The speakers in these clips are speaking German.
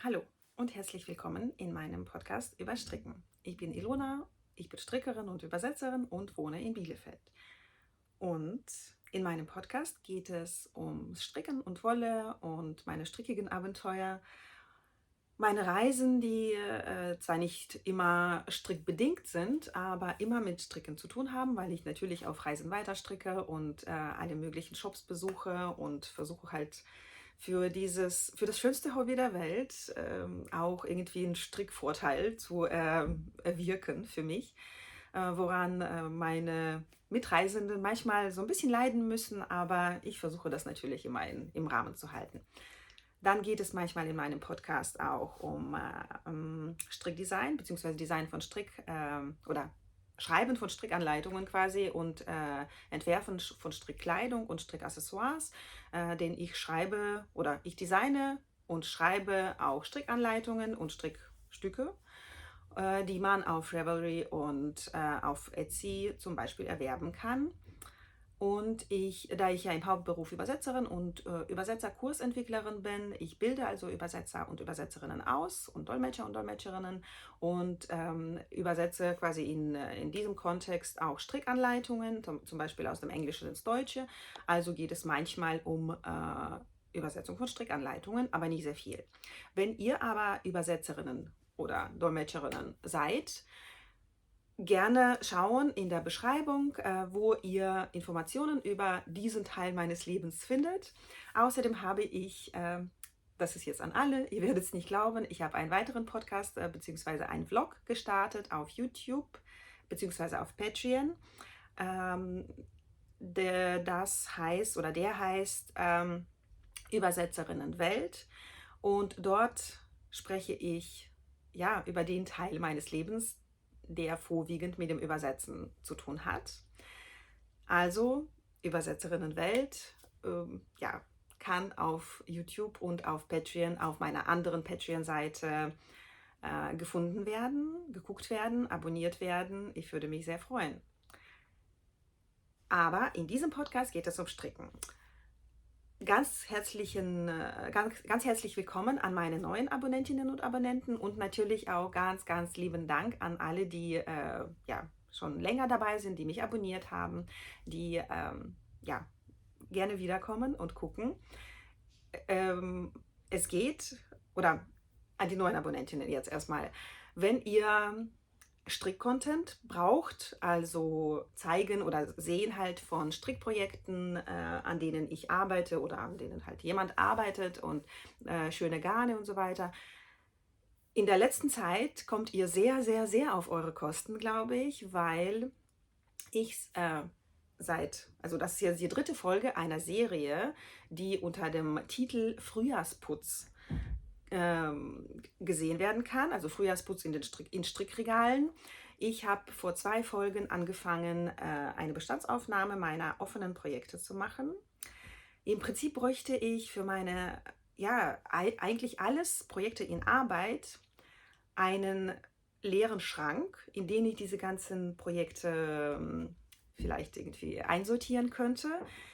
Hallo und herzlich willkommen in meinem Podcast über Stricken. Ich bin Ilona, ich bin Strickerin und Übersetzerin und wohne in Bielefeld. Und in meinem Podcast geht es um Stricken und Wolle und meine strickigen Abenteuer, meine Reisen, die zwar nicht immer strickbedingt sind, aber immer mit Stricken zu tun haben, weil ich natürlich auf Reisen weiter stricke und alle möglichen Shops besuche und versuche halt für das schönste Hobby der Welt auch irgendwie einen Strickvorteil zu erwirken für mich, woran meine Mitreisenden manchmal so ein bisschen leiden müssen, aber ich versuche das natürlich immer im Rahmen zu halten. Dann geht es manchmal in meinem Podcast auch um Strickdesign bzw. Design von oder Schreiben von Strickanleitungen quasi und Entwerfen von Strickkleidung und Strickaccessoires, den ich schreibe oder ich designe und schreibe auch Strickanleitungen und Strickstücke, die man auf Ravelry und auf Etsy zum Beispiel erwerben kann. Und da ich ja im Hauptberuf Übersetzerin und Übersetzerkursentwicklerin bin, ich bilde also Übersetzer und Übersetzerinnen aus und Dolmetscher und Dolmetscherinnen und übersetze quasi in diesem Kontext auch Strickanleitungen, zum Beispiel aus dem Englischen ins Deutsche. Also geht es manchmal um Übersetzung von Strickanleitungen, aber nicht sehr viel. Wenn ihr aber Übersetzerinnen oder Dolmetscherinnen seid, gerne schauen in der Beschreibung, wo ihr Informationen über diesen Teil meines Lebens findet. Außerdem habe ich, das ist jetzt an alle, ihr werdet es nicht glauben, ich habe einen weiteren Podcast bzw. einen Vlog gestartet auf YouTube bzw. auf Patreon. Ähm, der heißt Übersetzerinnenwelt und dort spreche ich ja über den Teil meines Lebens, der vorwiegend mit dem Übersetzen zu tun hat. Also Übersetzerinnenwelt, ja, kann auf YouTube und auf Patreon, auf meiner anderen Patreon-Seite gefunden werden, geguckt werden, abonniert werden. Ich würde mich sehr freuen. Aber in diesem Podcast geht es um Stricken. Ganz herzlich willkommen an meine neuen Abonnentinnen und Abonnenten und natürlich auch ganz lieben Dank an alle, die ja, schon länger dabei sind, die mich abonniert haben, die ja, gerne wiederkommen und gucken. Es geht, oder an die neuen Abonnentinnen jetzt erstmal, wenn ihr Strick-Content braucht, also zeigen oder sehen halt von Strickprojekten, an denen ich arbeite oder an denen halt jemand arbeitet und schöne Garne und so weiter. In der letzten Zeit kommt ihr sehr auf eure Kosten, glaube ich, weil ich also das ist jetzt die dritte Folge einer Serie, die unter dem Titel Frühjahrsputz gesehen werden kann, also Frühjahrsputz in Strickregalen. Ich habe vor 2 Folgen angefangen, eine Bestandsaufnahme meiner offenen Projekte zu machen. Im Prinzip bräuchte ich für meine, ja, eigentlich alles Projekte in Arbeit einen leeren Schrank, in den ich diese ganzen Projekte vielleicht irgendwie einsortieren könnte.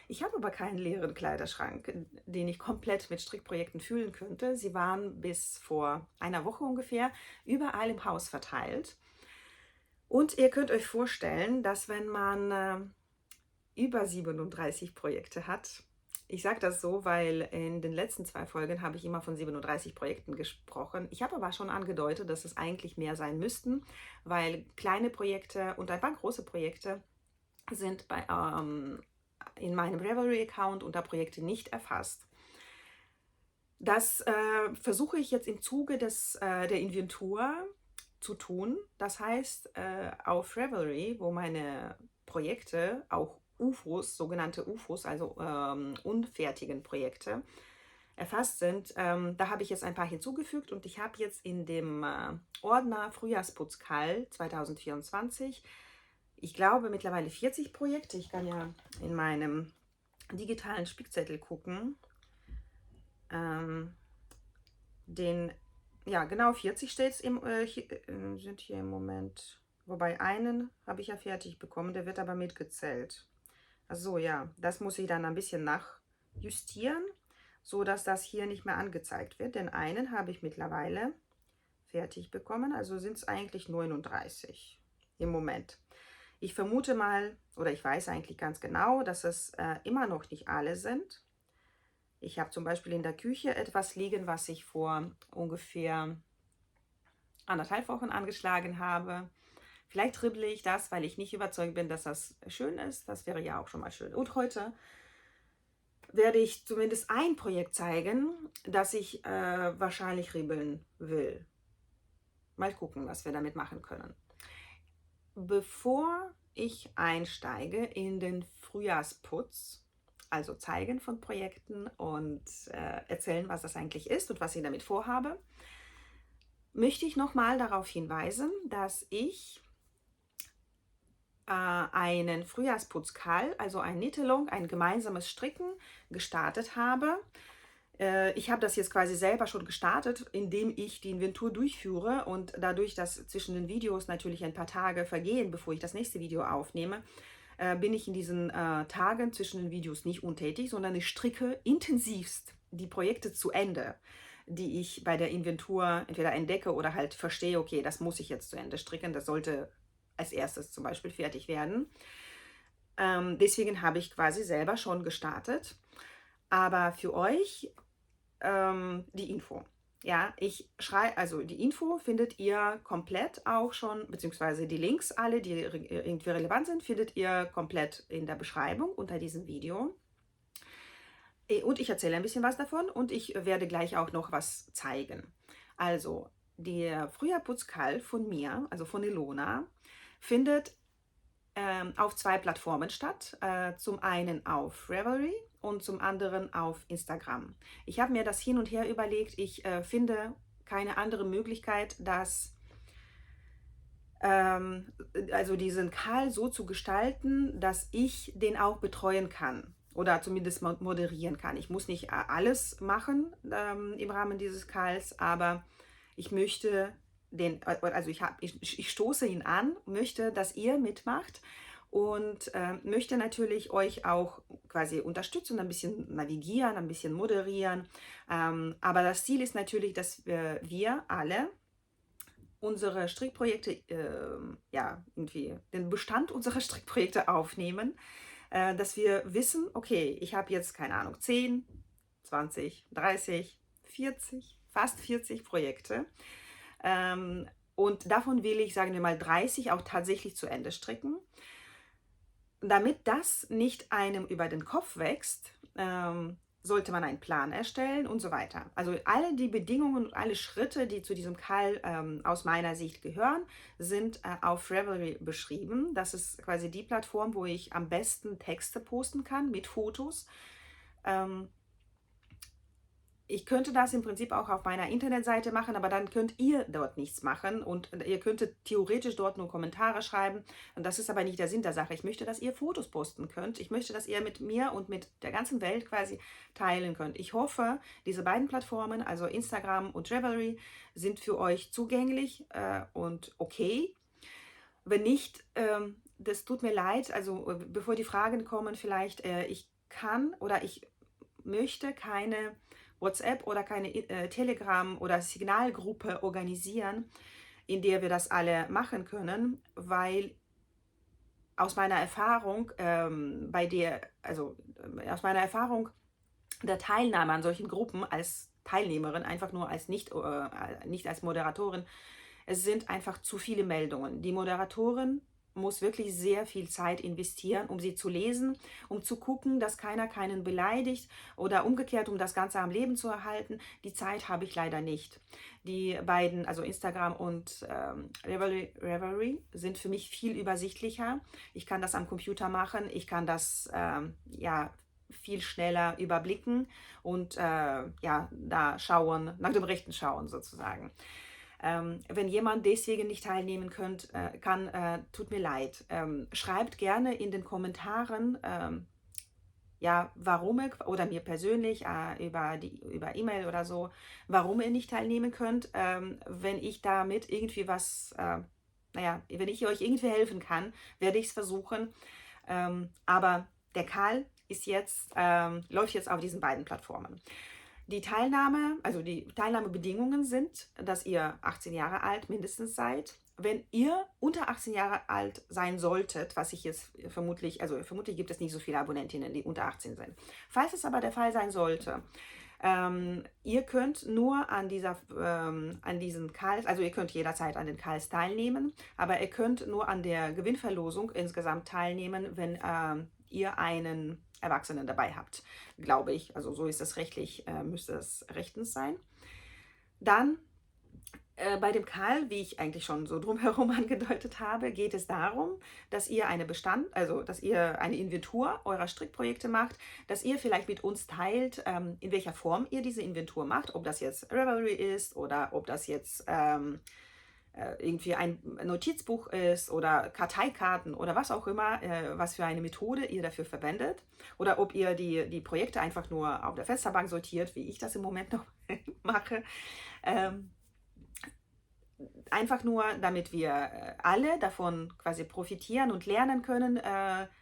Ich habe aber keinen leeren Kleiderschrank, den ich komplett mit Strickprojekten füllen könnte. Sie waren bis vor einer Woche ungefähr überall im Haus verteilt. Und ihr könnt euch vorstellen, dass wenn man über 37 Projekte hat, ich sage das so, weil in den letzten 2 Folgen habe ich immer von 37 Projekten gesprochen. Ich habe aber schon angedeutet, dass es eigentlich mehr sein müssten, weil kleine Projekte und ein paar große Projekte sind in meinem Ravelry-Account unter Projekte nicht erfasst. Das versuche ich jetzt im Zuge der Inventur zu tun. Das heißt, auf Ravelry, wo meine Projekte, auch UFOs, sogenannte UFOs, also unfertigen Projekte, erfasst sind. Da habe ich jetzt ein paar hinzugefügt und ich habe jetzt in dem Ordner Frühjahrsputzkall 2024, ich glaube mittlerweile 40 Projekte. Ich kann ja in meinem digitalen Spickzettel gucken. Ja, genau 40 steht es sind hier im Moment. Wobei einen habe ich ja fertig bekommen, der wird aber mitgezählt. Also ja, das muss ich dann ein bisschen nachjustieren, so dass das hier nicht mehr angezeigt wird. Den einen habe ich mittlerweile fertig bekommen, also sind es eigentlich 39 im Moment. Ich vermute mal, oder ich weiß eigentlich ganz genau, dass es immer noch nicht alle sind. Ich habe zum Beispiel in der Küche etwas liegen, was ich vor ungefähr 1,5 Wochen angeschlagen habe. Vielleicht dribble ich das, weil ich nicht überzeugt bin, dass das schön ist. Das wäre ja auch schon mal schön. Und heute werde ich zumindest ein Projekt zeigen, das ich wahrscheinlich ribbeln will. Mal gucken, was wir damit machen können. Bevor ich einsteige in den Frühjahrsputz, also zeigen von Projekten und erzählen, was das eigentlich ist und was ich damit vorhabe, möchte ich nochmal darauf hinweisen, dass ich einen Frühjahrsputzkall, also ein Knit-Along, ein gemeinsames Stricken gestartet habe. Ich habe das jetzt quasi selber schon gestartet, indem ich die Inventur durchführe und dadurch, dass zwischen den Videos natürlich ein paar Tage vergehen, bevor ich das nächste Video aufnehme, bin ich in diesen Tagen zwischen den Videos nicht untätig, sondern ich stricke intensivst die Projekte zu Ende, die ich bei der Inventur entweder entdecke oder halt verstehe, okay, das muss ich jetzt zu Ende stricken, das sollte als erstes zum Beispiel fertig werden. Deswegen habe ich quasi selber schon gestartet. Aber für euch die Info. Ja, ich schreibe, also die Info findet ihr komplett auch schon, beziehungsweise die Links alle, die irgendwie relevant sind, findet ihr komplett in der Beschreibung unter diesem Video. Und ich erzähle ein bisschen was davon und ich werde gleich auch noch was zeigen. Also, der Frühjahrputzkall von mir, also von Ilona, findet auf 2 Plattformen statt. Zum einen auf Ravelry und zum anderen auf Instagram. Ich habe mir das hin und her überlegt. Ich finde keine andere Möglichkeit, also diesen Call so zu gestalten, dass ich den auch betreuen kann oder zumindest moderieren kann. Ich muss nicht alles machen im Rahmen dieses Calls, aber ich möchte ich stoße ihn an, möchte, dass ihr mitmacht und möchte natürlich euch auch quasi unterstützen, ein bisschen navigieren, ein bisschen moderieren. Aber das Ziel ist natürlich, dass wir alle unsere Strickprojekte, ja, irgendwie den Bestand unserer Strickprojekte aufnehmen, dass wir wissen, okay, ich habe jetzt, keine Ahnung, 10, 20, 30, 40, fast 40 Projekte. Und davon will ich, sagen wir mal, 30 auch tatsächlich zu Ende stricken. Damit das nicht einem über den Kopf wächst, sollte man einen Plan erstellen und so weiter. Also alle die Bedingungen und alle Schritte, die zu diesem Call aus meiner Sicht gehören, sind auf Ravelry beschrieben. Das ist quasi die Plattform, wo ich am besten Texte posten kann mit Fotos. Ich könnte das im Prinzip auch auf meiner Internetseite machen, aber dann könnt ihr dort nichts machen und ihr könntet theoretisch dort nur Kommentare schreiben. Und das ist aber nicht der Sinn der Sache. Ich möchte, dass ihr Fotos posten könnt. Ich möchte, dass ihr mit mir und mit der ganzen Welt quasi teilen könnt. Ich hoffe, diese beiden Plattformen, also Instagram und Ravelry, sind für euch zugänglich und okay. Wenn nicht, das tut mir leid. Also bevor die Fragen kommen, vielleicht, ich kann oder ich möchte keine WhatsApp oder keine Telegram- oder Signalgruppe organisieren, in der wir das alle machen können, weil aus meiner Erfahrung aus meiner Erfahrung der Teilnahme an solchen Gruppen als Teilnehmerin, einfach nur als nicht als Moderatorin, es sind einfach zu viele Meldungen. Die Moderatorin muss wirklich sehr viel Zeit investieren, um sie zu lesen, um zu gucken, dass keiner keinen beleidigt oder umgekehrt, um das Ganze am Leben zu erhalten. Die Zeit habe ich leider nicht. Die beiden, also Instagram und Ravelry, sind für mich viel übersichtlicher. Ich kann das am Computer machen, ich kann das ja viel schneller überblicken und ja, da schauen, nach dem Rechten schauen sozusagen. Wenn jemand deswegen nicht teilnehmen kann, tut mir leid. Schreibt gerne in den Kommentaren, ja, warum ihr, oder mir persönlich über E-Mail oder so, warum ihr nicht teilnehmen könnt. Wenn ich damit irgendwie naja, wenn ich euch irgendwie helfen kann, werde ich es versuchen. Aber der Karl läuft jetzt auf diesen beiden Plattformen. Also die Teilnahmebedingungen sind, dass ihr 18 Jahre alt mindestens seid. Wenn ihr unter 18 Jahre alt sein solltet, was ich jetzt vermutlich gibt es nicht so viele Abonnentinnen, die unter 18 sind. Falls es aber der Fall sein sollte, ihr könnt nur an diesen Calls, also ihr könnt jederzeit an den Calls teilnehmen, aber ihr könnt nur an der Gewinnverlosung insgesamt teilnehmen, wenn ihr einen Erwachsenen dabei habt, glaube ich. Also so ist es rechtlich, müsste es rechtens sein. Dann bei dem Karl, wie ich eigentlich schon so drumherum angedeutet habe, geht es darum, dass ihr dass ihr eine Inventur eurer Strickprojekte macht, dass ihr vielleicht mit uns teilt, in welcher Form ihr diese Inventur macht, ob das jetzt Ravelry ist oder ob das jetzt irgendwie ein Notizbuch ist oder Karteikarten oder was auch immer, was für eine Methode ihr dafür verwendet. Oder ob ihr die Projekte einfach nur auf der Fensterbank sortiert, wie ich das im Moment noch mache. Einfach nur, damit wir alle davon quasi profitieren und lernen können,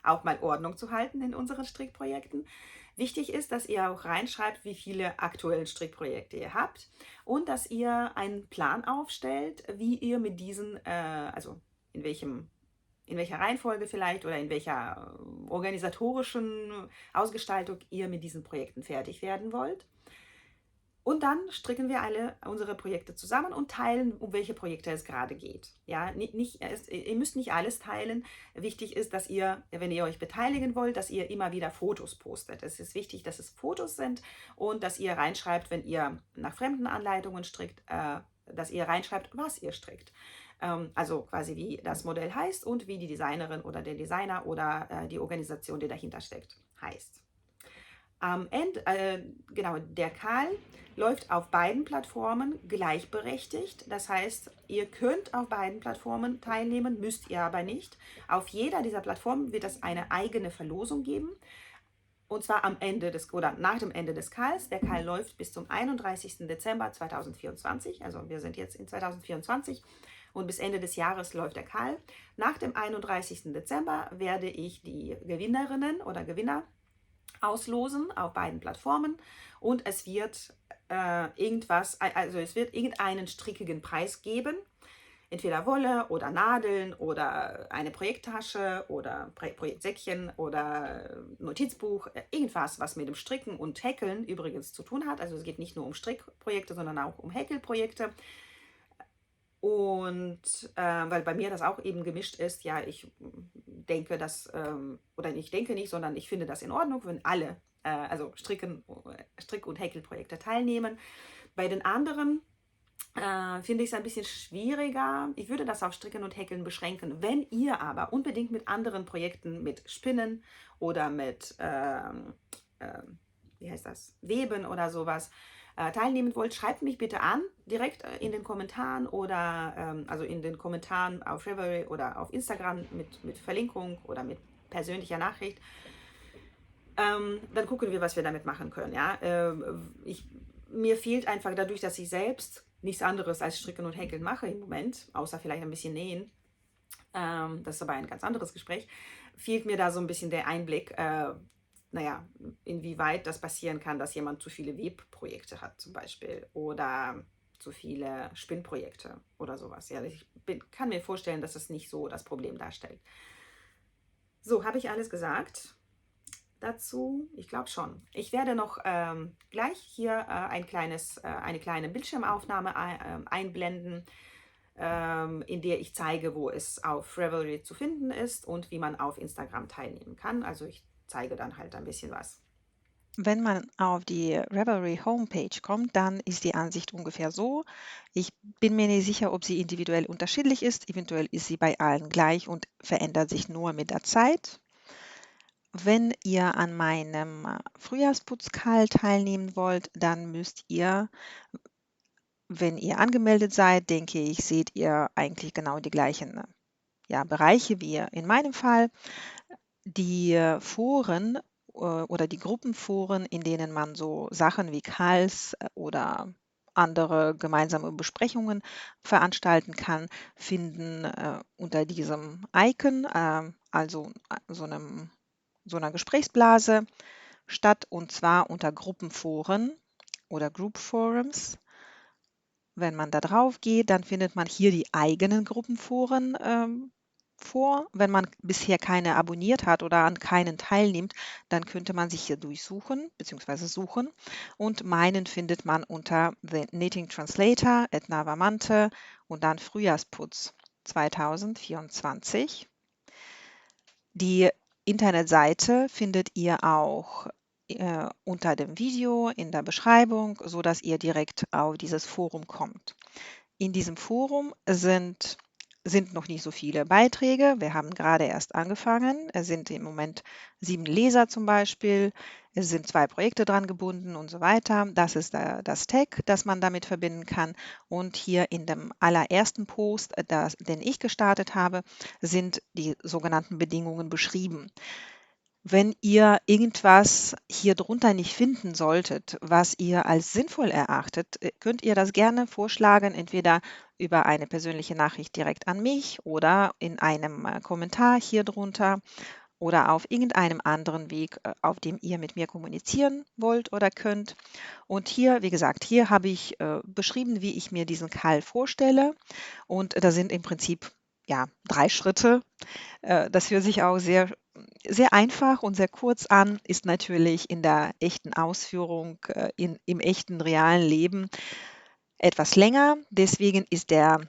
auch mal Ordnung zu halten in unseren Strickprojekten. Wichtig ist, dass ihr auch reinschreibt, wie viele aktuelle Strickprojekte ihr habt und dass ihr einen Plan aufstellt, wie ihr mit diesen, also in welcher Reihenfolge vielleicht oder in welcher organisatorischen Ausgestaltung ihr mit diesen Projekten fertig werden wollt. Und dann stricken wir alle unsere Projekte zusammen und teilen, um welche Projekte es gerade geht. Ja, ihr müsst nicht alles teilen. Wichtig ist, dass ihr, wenn ihr euch beteiligen wollt, dass ihr immer wieder Fotos postet. Es ist wichtig, dass es Fotos sind und dass ihr reinschreibt, wenn ihr nach fremden Anleitungen strickt, dass ihr reinschreibt, was ihr strickt. Also quasi wie das Modell heißt und wie die Designerin oder der Designer oder die Organisation, die dahinter steckt, heißt. Am Ende, genau, der Karl läuft auf beiden Plattformen gleichberechtigt. Das heißt, ihr könnt auf beiden Plattformen teilnehmen, müsst ihr aber nicht. Auf jeder dieser Plattformen wird es eine eigene Verlosung geben. Und zwar nach dem Ende des Karls. Der Karl läuft bis zum 31. Dezember 2024. Also wir sind jetzt in 2024 und bis Ende des Jahres läuft der Karl. Nach dem 31. Dezember werde ich die Gewinnerinnen oder Gewinner auslosen auf beiden Plattformen und es wird es wird irgendeinen strickigen Preis geben, entweder Wolle oder Nadeln oder eine Projekttasche oder Projektsäckchen oder Notizbuch, irgendwas, was mit dem Stricken und Häkeln übrigens zu tun hat. Also es geht nicht nur um Strickprojekte, sondern auch um Häkelprojekte. Und weil bei mir das auch eben gemischt ist, ja, ich denke, oder ich denke nicht, sondern ich finde das in Ordnung, wenn alle, also Strick- und Häkelprojekte teilnehmen. Bei den anderen finde ich es ein bisschen schwieriger. Ich würde das auf Stricken und Häkeln beschränken. Wenn ihr aber unbedingt mit anderen Projekten, mit Spinnen oder mit, wie heißt das, Weben oder sowas, teilnehmen wollt, schreibt mich bitte an, direkt in den Kommentaren oder also in den Kommentaren auf Ravelry oder auf Instagram mit Verlinkung oder mit persönlicher Nachricht. Dann gucken wir, was wir damit machen können. Ja? Mir fehlt einfach dadurch, dass ich selbst nichts anderes als Stricken und Häkeln mache im Moment, außer vielleicht ein bisschen Nähen. Das ist aber ein ganz anderes Gespräch. Fehlt mir da so ein bisschen der Einblick, naja, inwieweit das passieren kann, dass jemand zu viele Webprojekte hat zum Beispiel oder zu viele Spinnprojekte oder sowas. Ja, kann mir vorstellen, dass es nicht so das Problem darstellt. So, habe ich alles gesagt dazu? Ich glaube schon. Ich werde noch gleich hier eine kleine Bildschirmaufnahme einblenden, in der ich zeige, wo es auf Ravelry zu finden ist und wie man auf Instagram teilnehmen kann. Also ich zeige dann halt ein bisschen was. Wenn man auf die Ravelry Homepage kommt, dann ist die Ansicht ungefähr so. Ich bin mir nicht sicher, ob sie individuell unterschiedlich ist. Eventuell ist sie bei allen gleich und verändert sich nur mit der Zeit. Wenn ihr an meinem Frühjahrsputzkall teilnehmen wollt, dann müsst ihr, wenn ihr angemeldet seid, denke ich, seht ihr eigentlich genau die gleichen Bereiche wie in meinem Fall. Die Foren oder die Gruppenforen, in denen man so Sachen wie Calls oder andere gemeinsame Besprechungen veranstalten kann, finden unter diesem Icon, also so einer Gesprächsblase statt, und zwar unter Gruppenforen oder Group Forums. Wenn man da drauf geht, dann findet man hier die eigenen Gruppenforen vor. Wenn man bisher keine abonniert hat oder an keinen teilnimmt, dann könnte man sich hier durchsuchen bzw. suchen. Und meinen findet man unter The Knitting Translator at Navamante und dann Frühjahrsputz 2024. Die Internetseite findet ihr auch unter dem Video in der Beschreibung, sodass ihr direkt auf dieses Forum kommt. In diesem Forum sind noch nicht so viele Beiträge. Wir haben gerade erst angefangen. Es sind im Moment 7 Leser zum Beispiel. Es sind 2 Projekte dran gebunden und so weiter. Das ist das Tag, das man damit verbinden kann. Und hier in dem allerersten Post, den ich gestartet habe, sind die sogenannten Bedingungen beschrieben. Wenn ihr irgendwas hier drunter nicht finden solltet, was ihr als sinnvoll erachtet, könnt ihr das gerne vorschlagen, entweder über eine persönliche Nachricht direkt an mich oder in einem Kommentar hier drunter oder auf irgendeinem anderen Weg, auf dem ihr mit mir kommunizieren wollt oder könnt. Und hier, wie gesagt, hier habe ich beschrieben, wie ich mir diesen Call vorstelle. Und da sind im Prinzip 3 Schritte. Das hört sich auch sehr einfach und sehr kurz an, ist natürlich in der echten Ausführung, im echten realen Leben etwas länger. Deswegen ist der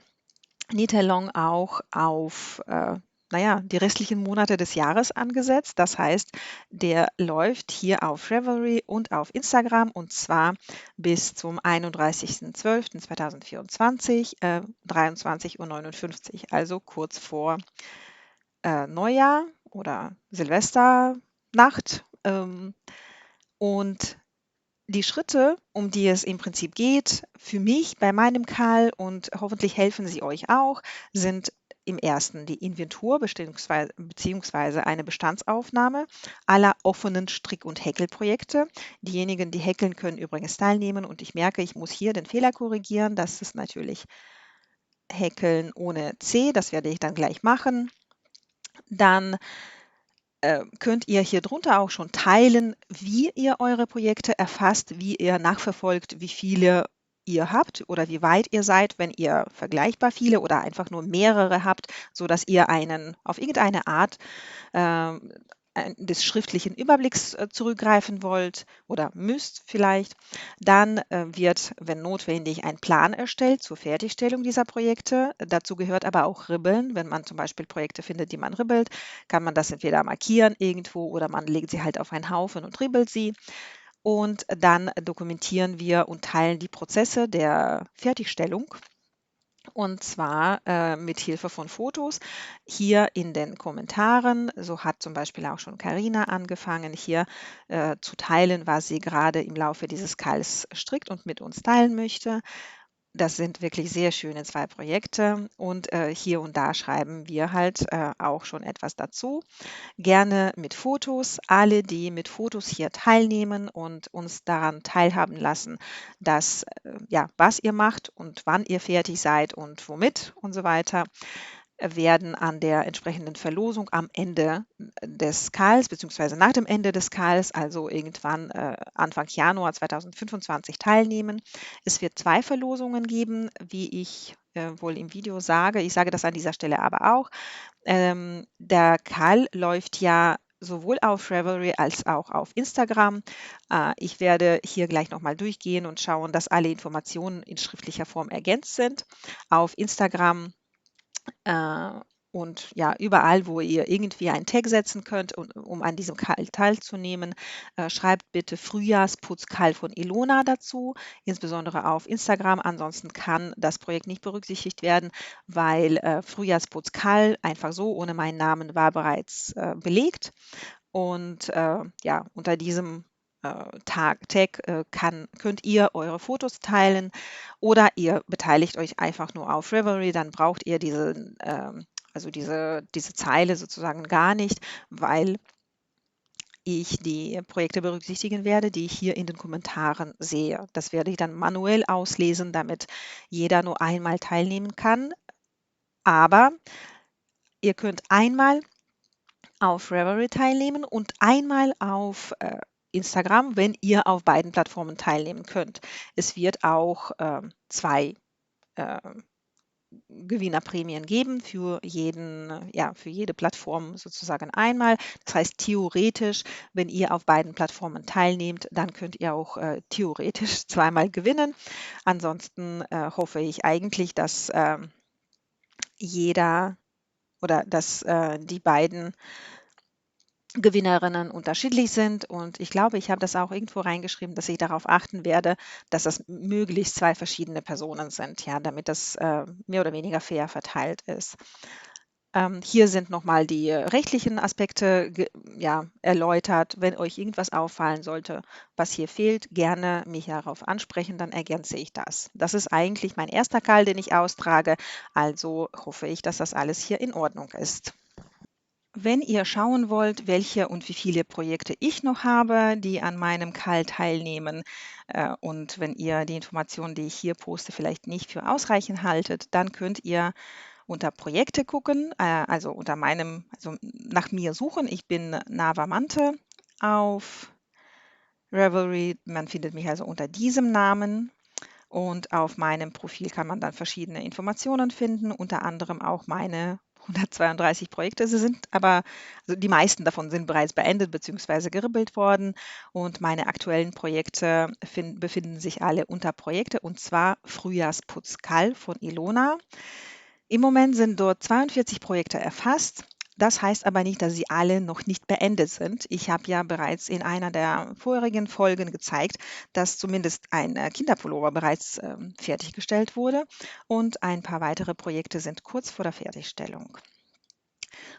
Knit-Along auch auf die restlichen Monate des Jahres angesetzt. Das heißt, der läuft hier auf Revelry und auf Instagram, und zwar bis zum 31.12.2024, 23:59 Uhr, also kurz vor Neujahr oder Silvesternacht. Und die Schritte, um die es im Prinzip geht, für mich bei meinem Call, und hoffentlich helfen sie euch auch, sind im ersten die Inventur beziehungsweise eine Bestandsaufnahme aller offenen Strick- und Häkelprojekte. Diejenigen, die häkeln, können übrigens teilnehmen, und ich merke, ich muss hier den Fehler korrigieren. Das ist natürlich Häkeln ohne C, das werde ich dann gleich machen. Dann könnt ihr hier drunter auch schon teilen, wie ihr eure Projekte erfasst, wie ihr nachverfolgt, wie viele ihr habt oder wie weit ihr seid, wenn ihr vergleichbar viele oder einfach nur mehrere habt, sodass ihr auf irgendeine Art ähm, des schriftlichen Überblicks zurückgreifen wollt oder müsst vielleicht. Dann wird, wenn notwendig, ein Plan erstellt zur Fertigstellung dieser Projekte. Dazu gehört aber auch Ribbeln. Wenn man zum Beispiel Projekte findet, die man ribbelt, kann man das entweder markieren irgendwo oder man legt sie halt auf einen Haufen und ribbelt sie. Und dann dokumentieren wir und teilen die Prozesse der Fertigstellung. Und zwar mit Hilfe von Fotos. Hier in den Kommentaren, so hat zum Beispiel auch schon Karina angefangen, hier zu teilen, was sie gerade im Laufe dieses Calls strickt und mit uns teilen möchte. Das sind wirklich sehr schöne 2 Projekte, und hier und da schreiben wir halt auch schon etwas dazu. Gerne mit Fotos. Alle, die mit Fotos hier teilnehmen und uns daran teilhaben lassen, was ihr macht und wann ihr fertig seid und womit und so weiter, werden an der entsprechenden Verlosung am Ende des Kals beziehungsweise nach dem Ende des Kals, also irgendwann Anfang Januar 2025, teilnehmen. Es wird 2 Verlosungen geben, wie ich wohl im Video sage. Ich sage das an dieser Stelle aber auch. Der Call läuft ja sowohl auf Ravelry als auch auf Instagram. Ich werde hier gleich nochmal durchgehen und schauen, dass alle Informationen in schriftlicher Form ergänzt sind. Auf Instagram äh, und ja, überall, wo ihr irgendwie einen Tag setzen könnt, um an diesem Call teilzunehmen, schreibt bitte Frühjahrsputzkall von Ilona dazu, insbesondere auf Instagram. Ansonsten kann das Projekt nicht berücksichtigt werden, weil Frühjahrsputzkall einfach so ohne meinen Namen war bereits belegt. Und ja, unter diesem Tag könnt ihr eure Fotos teilen oder ihr beteiligt euch einfach nur auf Revelry, dann braucht ihr diese Zeile sozusagen gar nicht, weil ich die Projekte berücksichtigen werde, die ich hier in den Kommentaren sehe. Das werde ich dann manuell auslesen, damit jeder nur einmal teilnehmen kann. Aber ihr könnt einmal auf Revelry teilnehmen und einmal auf Instagram, wenn ihr auf beiden Plattformen teilnehmen könnt. Es wird auch zwei äh, Gewinnerprämien geben für jede Plattform sozusagen einmal. Das heißt, theoretisch, wenn ihr auf beiden Plattformen teilnehmt, dann könnt ihr auch theoretisch zweimal gewinnen. Ansonsten hoffe ich eigentlich, dass jeder oder dass die beiden Gewinnerinnen unterschiedlich sind. Und ich glaube, ich habe das auch irgendwo reingeschrieben, dass ich darauf achten werde, dass das möglichst zwei verschiedene Personen sind, ja, damit das mehr oder weniger fair verteilt ist. Hier sind nochmal die rechtlichen Aspekte ja, erläutert. Wenn euch irgendwas auffallen sollte, was hier fehlt, gerne mich darauf ansprechen, dann ergänze ich das. Das ist eigentlich mein erster Call, den ich austrage, also hoffe ich, dass das alles hier in Ordnung ist. Wenn ihr schauen wollt, welche und wie viele Projekte ich noch habe, die an meinem Call teilnehmen, und wenn ihr die Informationen, die ich hier poste, vielleicht nicht für ausreichend haltet, dann könnt ihr unter Projekte gucken, also nach mir suchen. Ich bin Nava Mante auf Revelry. Man findet mich also unter diesem Namen. Und auf meinem Profil kann man dann verschiedene Informationen finden, unter anderem auch meine 132 Projekte. Also die meisten davon sind bereits beendet bzw. geribbelt worden. Und meine aktuellen Projekte befinden sich alle unter Projekte, und zwar Frühjahrsputzkall von Ilona. Im Moment sind dort 42 Projekte erfasst. Das heißt aber nicht, dass sie alle noch nicht beendet sind. Ich habe ja bereits in einer der vorherigen Folgen gezeigt, dass zumindest ein Kinderpullover bereits fertiggestellt wurde und ein paar weitere Projekte sind kurz vor der Fertigstellung.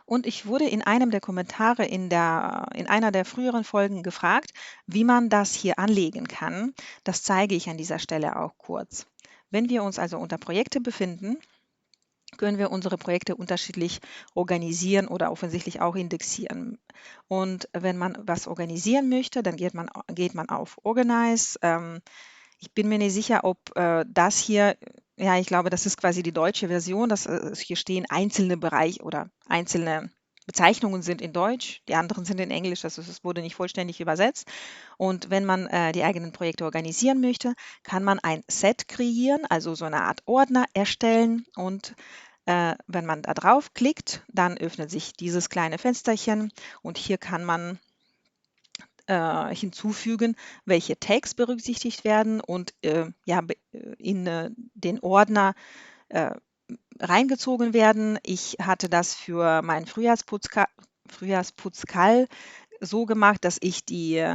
Und ich wurde in einem der Kommentare in einer der früheren Folgen gefragt, wie man das hier anlegen kann. Das zeige ich an dieser Stelle auch kurz. Wenn wir uns also unter Projekte befinden, können wir unsere Projekte unterschiedlich organisieren oder offensichtlich auch indexieren. Und wenn man was organisieren möchte, dann geht man auf Organize. Ich bin mir nicht sicher, ob das hier, ja, ich glaube, das ist quasi die deutsche Version. Hier stehen einzelne Bereiche oder einzelne Bezeichnungen sind in Deutsch, die anderen sind in Englisch, also es wurde nicht vollständig übersetzt. Und wenn man die eigenen Projekte organisieren möchte, kann man ein Set kreieren, also so eine Art Ordner erstellen, und wenn man da drauf klickt, dann öffnet sich dieses kleine Fensterchen und hier kann man hinzufügen, welche Tags berücksichtigt werden und ja, in den Ordner äh, reingezogen werden. Ich hatte das für meinen Frühjahrsputzkall so gemacht, dass ich die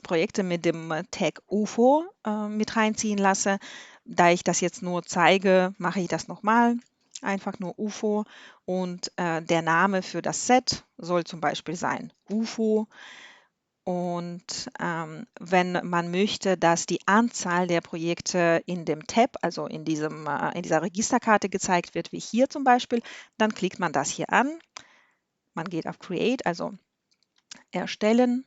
Projekte mit dem Tag UFO mit reinziehen lasse. Da ich das jetzt nur zeige, mache ich das nochmal. Einfach nur UFO, und der Name für das Set soll zum Beispiel sein UFO. Und wenn man möchte, dass die Anzahl der Projekte in dem Tab, also in dieser Registerkarte gezeigt wird, wie hier zum Beispiel, dann klickt man das hier an. Man geht auf Create, also Erstellen.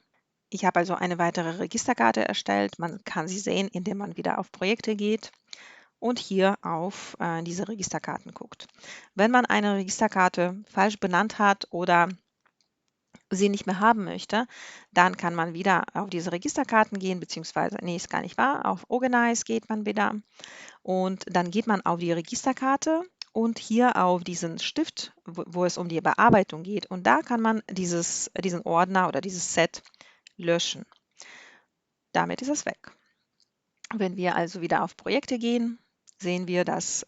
Ich habe also eine weitere Registerkarte erstellt. Man kann sie sehen, indem man wieder auf Projekte geht und hier auf diese Registerkarten guckt. Wenn man eine Registerkarte falsch benannt hat oder sie nicht mehr haben möchte, dann kann man wieder auf diese Registerkarten gehen, beziehungsweise, nee, ist gar nicht wahr, auf Organize geht man wieder und dann geht man auf die Registerkarte und hier auf diesen Stift, wo es um die Bearbeitung geht, und da kann man diesen Ordner oder dieses Set löschen. Damit ist es weg. Wenn wir also wieder auf Projekte gehen, sehen wir, dass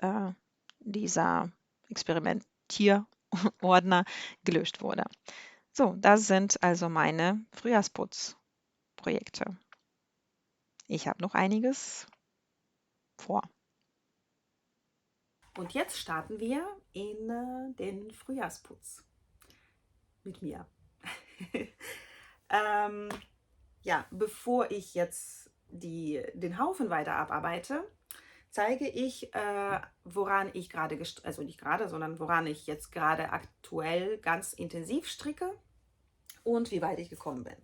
dieser Experimentierordner gelöscht wurde. So, das sind also meine Frühjahrsputzprojekte. Ich habe noch einiges vor. Und jetzt starten wir in den Frühjahrsputz mit mir. Ja, bevor ich jetzt den Haufen weiter abarbeite, zeige ich, woran ich gerade, also nicht gerade, sondern woran ich jetzt gerade aktuell ganz intensiv stricke und wie weit ich gekommen bin.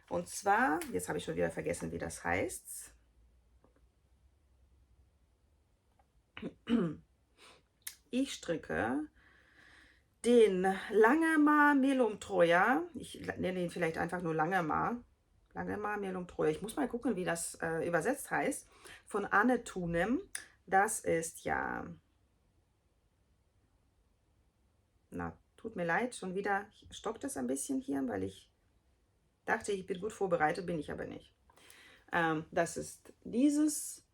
Und zwar, jetzt habe ich schon wieder vergessen, wie das heißt. Ich stricke den Langemer Melum Troja. Ich nenne ihn vielleicht einfach nur Langemer. Langemer Melum Troja. Ich muss mal gucken, wie das übersetzt heißt. Von Anne Thunem. Das ist ja... Na, tut mir leid, schon wieder stockt es ein bisschen hier, weil ich dachte, ich bin gut vorbereitet, bin ich aber nicht. Das ist dieses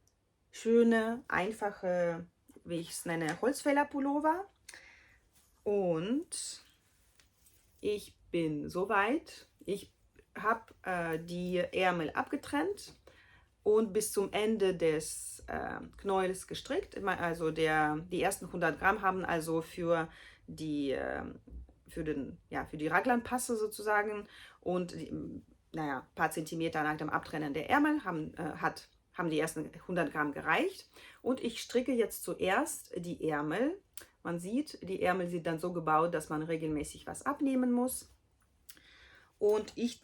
schöne, einfache, wie ich es nenne, Holzfäller-Pullover. Und ich bin soweit. Ich habe die Ärmel abgetrennt und bis zum Ende des Knäuels gestrickt. Also die ersten 100 Gramm haben also für die Raglanpasse sozusagen und ein paar Zentimeter nach dem Abtrennen der Ärmel haben die ersten 100 Gramm gereicht. Und ich stricke jetzt zuerst die Ärmel. Man sieht, die Ärmel sind dann so gebaut, dass man regelmäßig was abnehmen muss. Und ich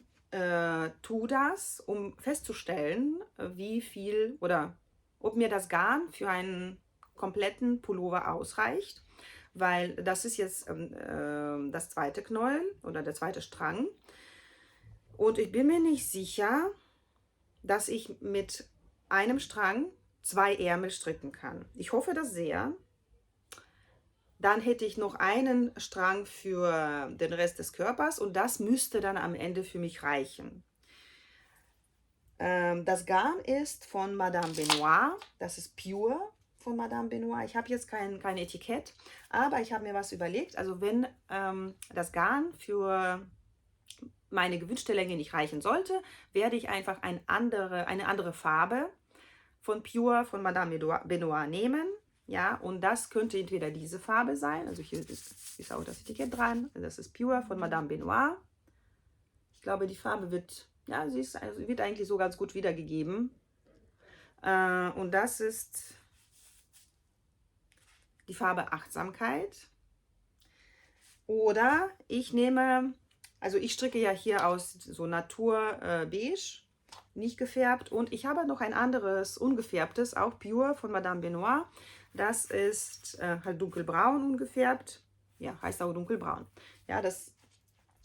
tue das, um festzustellen, wie viel oder ob mir das Garn für einen kompletten Pullover ausreicht. Weil das ist jetzt das zweite Knäuel oder der zweite Strang. Und ich bin mir nicht sicher, dass ich mit einem Strang 2 Ärmel stricken kann. Ich hoffe das sehr. Dann hätte ich noch einen Strang für den Rest des Körpers und das müsste dann am Ende für mich reichen. Das Garn ist von Madame Benoit, das ist Pure von Madame Benoit. Ich habe jetzt kein Etikett, aber ich habe mir was überlegt. Also wenn das Garn für meine gewünschte Länge nicht reichen sollte, werde ich einfach eine andere Farbe von Pure von Madame Benoit nehmen. Ja, und das könnte entweder diese Farbe sein, also hier ist auch das Etikett dran, das ist Pure von Madame Benoit. Ich glaube, die Farbe wird, ja, wird eigentlich so ganz gut wiedergegeben. Und das ist die Farbe Achtsamkeit. Oder ich nehme, also ich stricke ja hier aus so Natur beige, nicht gefärbt. Und ich habe noch ein anderes ungefärbtes, auch Pure von Madame Benoit. Das ist halt dunkelbraun ungefärbt. Ja, heißt auch dunkelbraun. Ja, das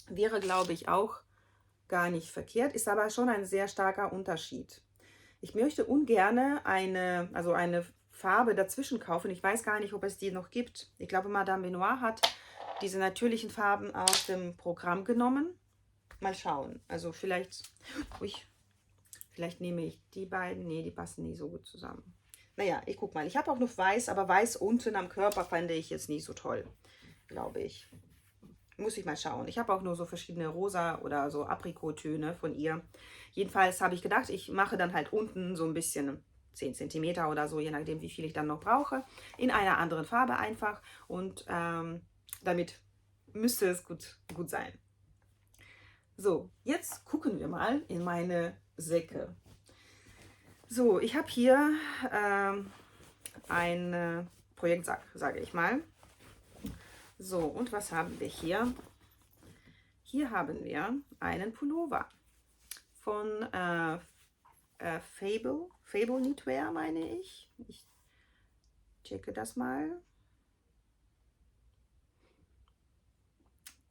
wäre, glaube ich, auch gar nicht verkehrt. Ist aber schon ein sehr starker Unterschied. Ich möchte ungern eine Farbe dazwischen kaufen. Ich weiß gar nicht, ob es die noch gibt. Ich glaube, Madame Benoit hat diese natürlichen Farben aus dem Programm genommen. Mal schauen. Also vielleicht nehme ich die beiden. Nee, die passen nie so gut zusammen. Naja, ich guck mal. Ich habe auch noch weiß, aber weiß unten am Körper fand ich jetzt nicht so toll, glaube ich. Muss ich mal schauen. Ich habe auch nur so verschiedene rosa oder so Aprikottöne von ihr. Jedenfalls habe ich gedacht, ich mache dann halt unten so ein bisschen 10 cm oder so, je nachdem, wie viel ich dann noch brauche, in einer anderen Farbe einfach. Und damit müsste es gut sein. So, jetzt gucken wir mal in meine Säcke. So, ich habe hier ein Projektsack, sage ich mal. So, und was haben wir hier? Hier haben wir einen Pullover von Fable Knitwear, meine ich. Ich checke das mal.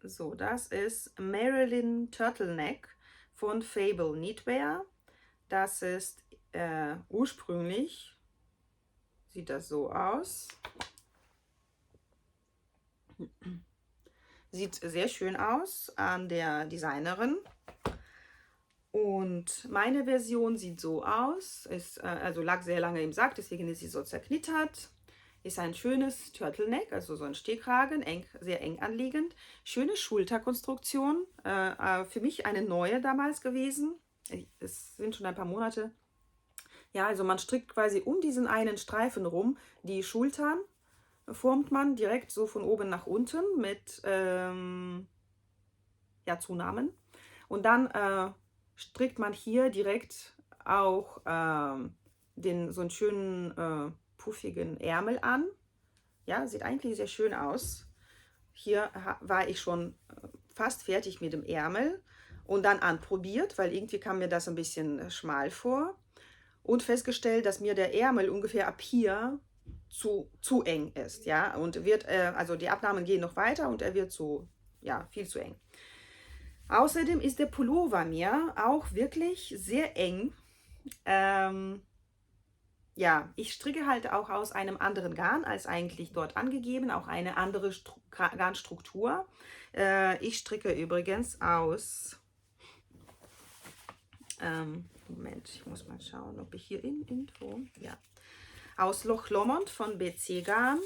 So, das ist Marilyn Turtleneck von Fable Knitwear. Das ist ursprünglich, sieht das so aus. Sieht sehr schön aus an der Designerin. Und meine Version sieht so aus, also lag sehr lange im Sack, deswegen ist sie so zerknittert. Ist ein schönes Turtleneck, also so ein Stehkragen, sehr eng anliegend. Schöne Schulterkonstruktion, für mich eine neue damals gewesen. Es sind schon ein paar Monate. Ja, also man strickt quasi um diesen einen Streifen rum. Die Schultern formt man direkt so von oben nach unten mit Zunahmen. Und dann strickt man hier direkt auch so einen schönen puffigen Ärmel an. Ja, sieht eigentlich sehr schön aus. Hier war ich schon fast fertig mit dem Ärmel und dann anprobiert, weil irgendwie kam mir das ein bisschen schmal vor und festgestellt, dass mir der Ärmel ungefähr ab hier zu eng ist, ja, und also die Abnahmen gehen noch weiter und er wird viel zu eng. Außerdem ist der Pullover mir auch wirklich sehr eng. Ja, ich stricke halt auch aus einem anderen Garn als eigentlich dort angegeben, auch eine andere Garnstruktur. Ich stricke übrigens aus, Moment, ich muss mal schauen, ob ich hier Info, ja, aus Loch Lomond von BC Garn.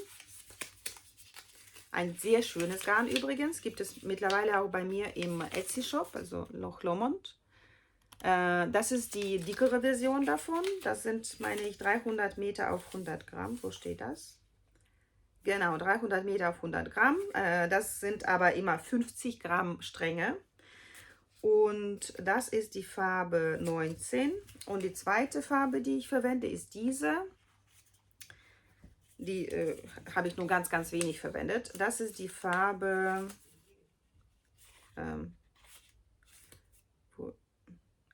Ein sehr schönes Garn übrigens, gibt es mittlerweile auch bei mir im Etsy-Shop, also Loch Lomond. Das ist die dickere Version davon. Das sind, meine ich, 300 Meter auf 100 Gramm. Wo steht das? Genau, 300 Meter auf 100 Gramm. Das sind aber immer 50 Gramm Stränge. Und das ist die Farbe 19. Und die zweite Farbe, die ich verwende, ist diese. Die habe ich nur ganz, ganz wenig verwendet. Das ist die Farbe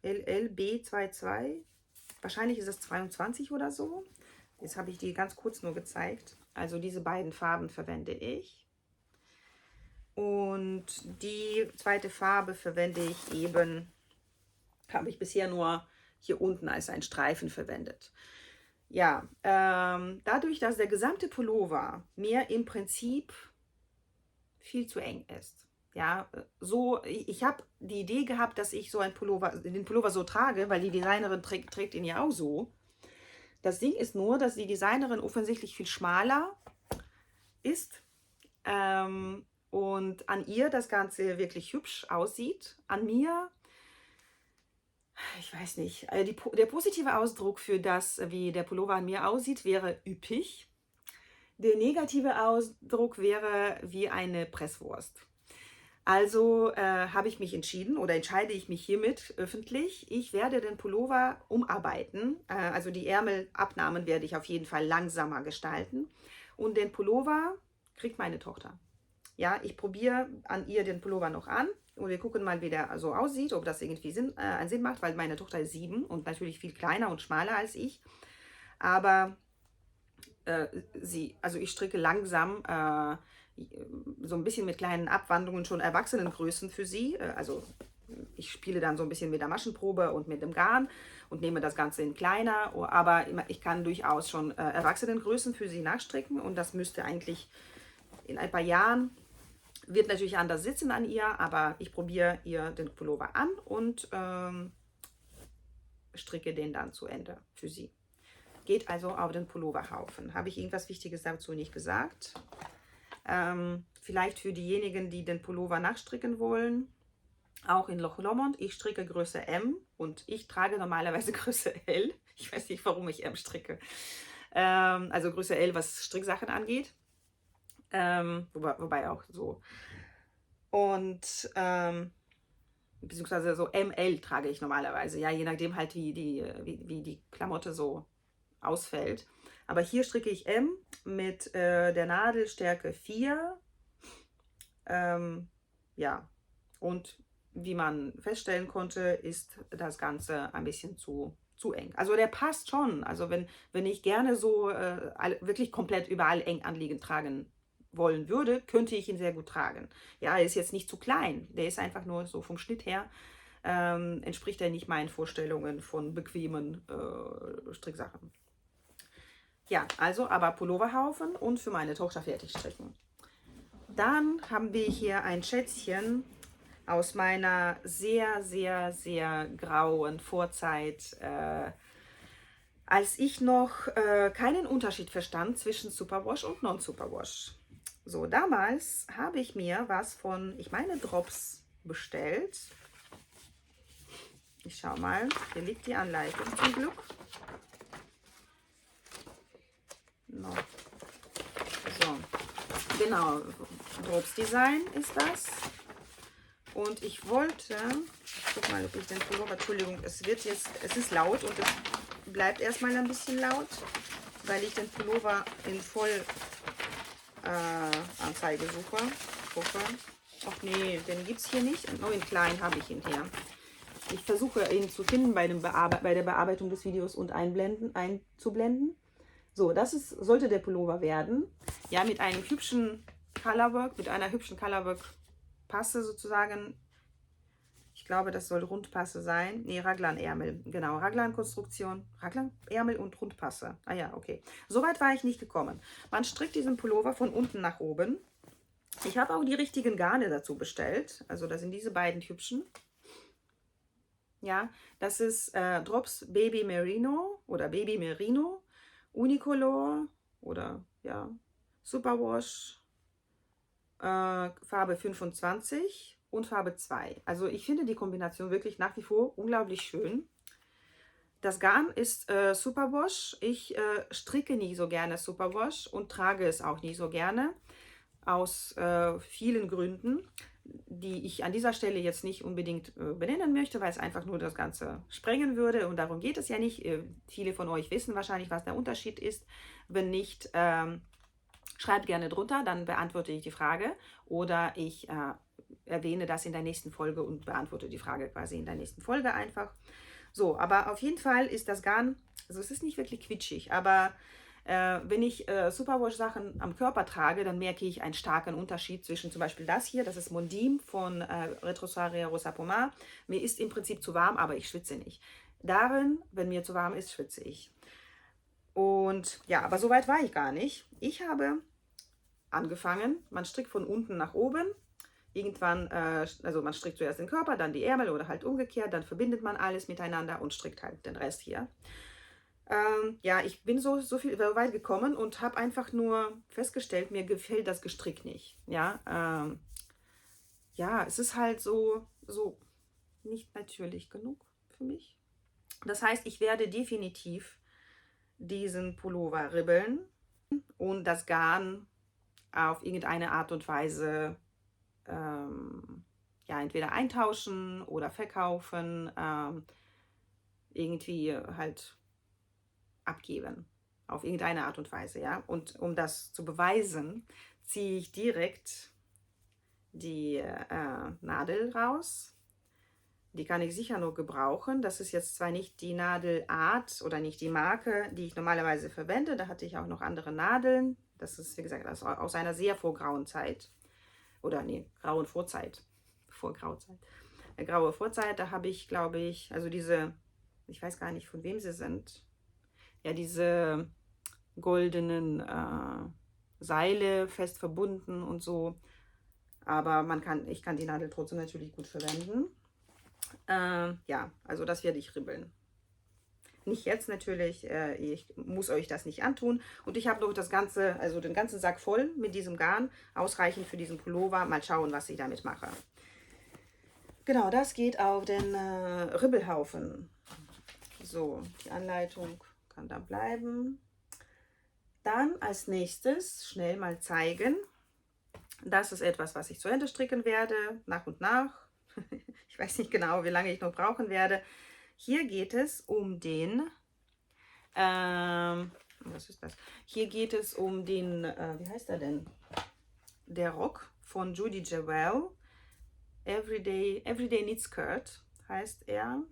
LLB22. Wahrscheinlich ist es 22 oder so. Jetzt habe ich die ganz kurz nur gezeigt. Also diese beiden Farben verwende ich. Und die zweite Farbe verwende ich eben, habe ich bisher nur hier unten als einen Streifen verwendet. Ja, dadurch, dass der gesamte Pullover mir im Prinzip viel zu eng ist. Ja, ich habe die Idee gehabt, dass ich so den Pullover so trage, weil die Designerin trägt ihn ja auch so. Das Ding ist nur, dass die Designerin offensichtlich viel schmaler ist und an ihr das Ganze wirklich hübsch aussieht. An mir, ich weiß nicht, der positive Ausdruck für das, wie der Pullover an mir aussieht, wäre üppig. Der negative Ausdruck wäre wie eine Presswurst. Also habe ich mich entschieden oder entscheide ich mich hiermit öffentlich. Ich werde den Pullover umarbeiten. Also die Ärmelabnahmen werde ich auf jeden Fall langsamer gestalten. Und den Pullover kriegt meine Tochter. Ja, ich probiere an ihr den Pullover noch an. Und wir gucken mal, wie der so aussieht, ob das irgendwie einen Sinn macht, weil meine Tochter ist 7 und natürlich viel kleiner und schmaler als ich. Aber also ich stricke langsam so ein bisschen mit kleinen Abwandlungen schon Erwachsenengrößen für sie. Also ich spiele dann so ein bisschen mit der Maschenprobe und mit dem Garn und nehme das Ganze in kleiner. Aber ich kann durchaus schon Erwachsenengrößen für sie nachstricken und das müsste eigentlich in ein paar Jahren, wird natürlich anders sitzen an ihr, aber ich probiere ihr den Pullover an und stricke den dann zu Ende für sie. Geht also auf den Pulloverhaufen. Habe ich irgendwas Wichtiges dazu nicht gesagt? Vielleicht für diejenigen, die den Pullover nachstricken wollen, auch in Loch Lomond. Ich stricke Größe M und ich trage normalerweise Größe L. Ich weiß nicht, warum ich M stricke. Also Größe L, was Stricksachen angeht. Wobei auch so. Und beziehungsweise so ML trage ich normalerweise. Ja, je nachdem halt, wie die Klamotte so ausfällt. Aber hier stricke ich M mit der Nadelstärke 4. Ja, und wie man feststellen konnte, ist das Ganze ein bisschen zu eng. Also der passt schon. Also wenn ich gerne so wirklich komplett überall eng anliegend tragen wollen würde, könnte ich ihn sehr gut tragen. Ja, er ist jetzt nicht zu klein. Der ist einfach nur so vom Schnitt her, entspricht er nicht meinen Vorstellungen von bequemen Stricksachen. Ja, also aber Pulloverhaufen und für meine Tochter fertig stricken. Dann haben wir hier ein Schätzchen aus meiner sehr, sehr, sehr grauen Vorzeit, als ich noch keinen Unterschied verstand zwischen Superwash und Non-Superwash. So, damals habe ich mir was von, ich meine, Drops bestellt. Ich schau mal, hier liegt die Anleitung zum Glück. No. So, genau, Drops Design ist das. Und ich wollte gucke mal, ob ich den Pullover, Entschuldigung, es ist laut und es bleibt erstmal ein bisschen laut, weil ich den Pullover in Vollanzeige suche. Ach nee, den gibt es hier nicht. Nur in klein habe ich ihn hier. Ich versuche ihn zu finden bei der Bearbeitung des Videos und einzublenden. So, sollte der Pullover werden. Ja, mit einem hübschen Colorwork, mit einer hübschen Colorwork-Passe sozusagen. Ich glaube, das soll Rundpasse sein. Nee, Raglan-Ärmel. Genau, Raglan-Konstruktion. Raglan-Ärmel und Rundpasse. Ah ja, okay. Soweit war ich nicht gekommen. Man strickt diesen Pullover von unten nach oben. Ich habe auch die richtigen Garne dazu bestellt. Also das sind diese beiden hübschen. Ja, das ist Drops Baby Merino oder Baby Merino, Unicolor oder ja, Superwash, Farbe 25 und Farbe 2. Also ich finde die Kombination wirklich nach wie vor unglaublich schön. Das Garn ist Superwash. Ich stricke nie so gerne Superwash und trage es auch nicht so gerne. Aus vielen Gründen, die ich an dieser Stelle jetzt nicht unbedingt benennen möchte, weil es einfach nur das Ganze sprengen würde und darum geht es ja nicht. Viele von euch wissen wahrscheinlich, was der Unterschied ist. Wenn nicht, schreibt gerne drunter, dann beantworte ich die Frage oder ich erwähne das in der nächsten Folge und beantworte die Frage quasi in der nächsten Folge einfach. So, aber auf jeden Fall ist das Garn, also es ist nicht wirklich quitschig, aber wenn ich Superwash-Sachen am Körper trage, dann merke ich einen starken Unterschied zwischen zum Beispiel das hier, das ist Mondim von Retrosaria Rosa Pomar. Mir ist im Prinzip zu warm, aber ich schwitze nicht. Darin, wenn mir zu warm ist, schwitze ich. Und ja, aber so weit war ich gar nicht. Ich habe angefangen, man strickt von unten nach oben. Irgendwann, also man strickt zuerst den Körper, dann die Ärmel oder halt umgekehrt, dann verbindet man alles miteinander und strickt halt den Rest hier. Ja, ich bin so weit gekommen und habe einfach nur festgestellt, mir gefällt das Gestrick nicht. Ja, ja, es ist halt so nicht natürlich genug für mich. Das heißt, ich werde definitiv diesen Pullover ribbeln und das Garn auf irgendeine Art und Weise ja, entweder eintauschen oder verkaufen, irgendwie halt abgeben, auf irgendeine Art und Weise, ja. Und um das zu beweisen, ziehe ich direkt die Nadel raus. Die kann ich sicher noch gebrauchen. Das ist jetzt zwar nicht die Nadelart oder nicht die Marke, die ich normalerweise verwende. Da hatte ich auch noch andere Nadeln. Das ist, wie gesagt, aus einer sehr vorgrauen Zeit. Oder nee, grauen Vorzeit. Vorgrauzeit. Eine graue Vorzeit, da habe ich, glaube ich, also diese, ich weiß gar nicht, von wem sie sind. Ja, diese goldenen Seile fest verbunden und so. Aber ich kann die Nadel trotzdem natürlich gut verwenden. Ja, also das werde ich ribbeln. Nicht jetzt natürlich, ich muss euch das nicht antun. Und ich habe noch das Ganze, also den ganzen Sack voll mit diesem Garn, ausreichend für diesen Pullover. Mal schauen, was ich damit mache. Genau, das geht auf den Ribbelhaufen. So, die Anleitung kann da bleiben. Dann als nächstes schnell mal zeigen. Das ist etwas, was ich zu Ende stricken werde, nach und nach. Ich weiß nicht genau, wie lange ich noch brauchen werde. Hier geht es um den, was ist das? Hier geht es um den, wie heißt er denn? Der Rock von Judy Jewell. Everyday Knit Skirt heißt er.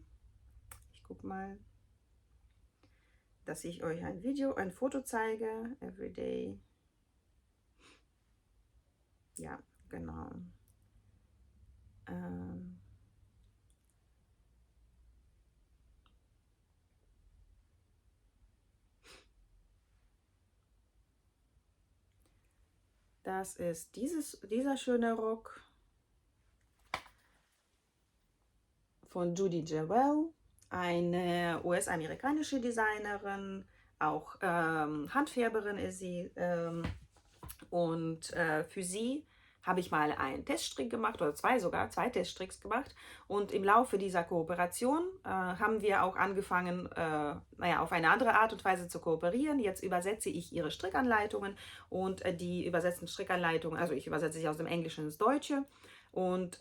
Ich gucke mal, dass ich euch ein Foto zeige. Everyday. Ja, genau. Das ist dieser schöne Rock von Judy Jewell, eine US-amerikanische Designerin, auch Handfärberin ist sie. Und für sie habe ich mal einen Teststrick gemacht oder zwei Teststricks gemacht. Und im Laufe dieser Kooperation haben wir auch angefangen, auf eine andere Art und Weise zu kooperieren. Jetzt übersetze ich ihre Strickanleitungen und die übersetzten Strickanleitungen, also ich übersetze sie aus dem Englischen ins Deutsche. Und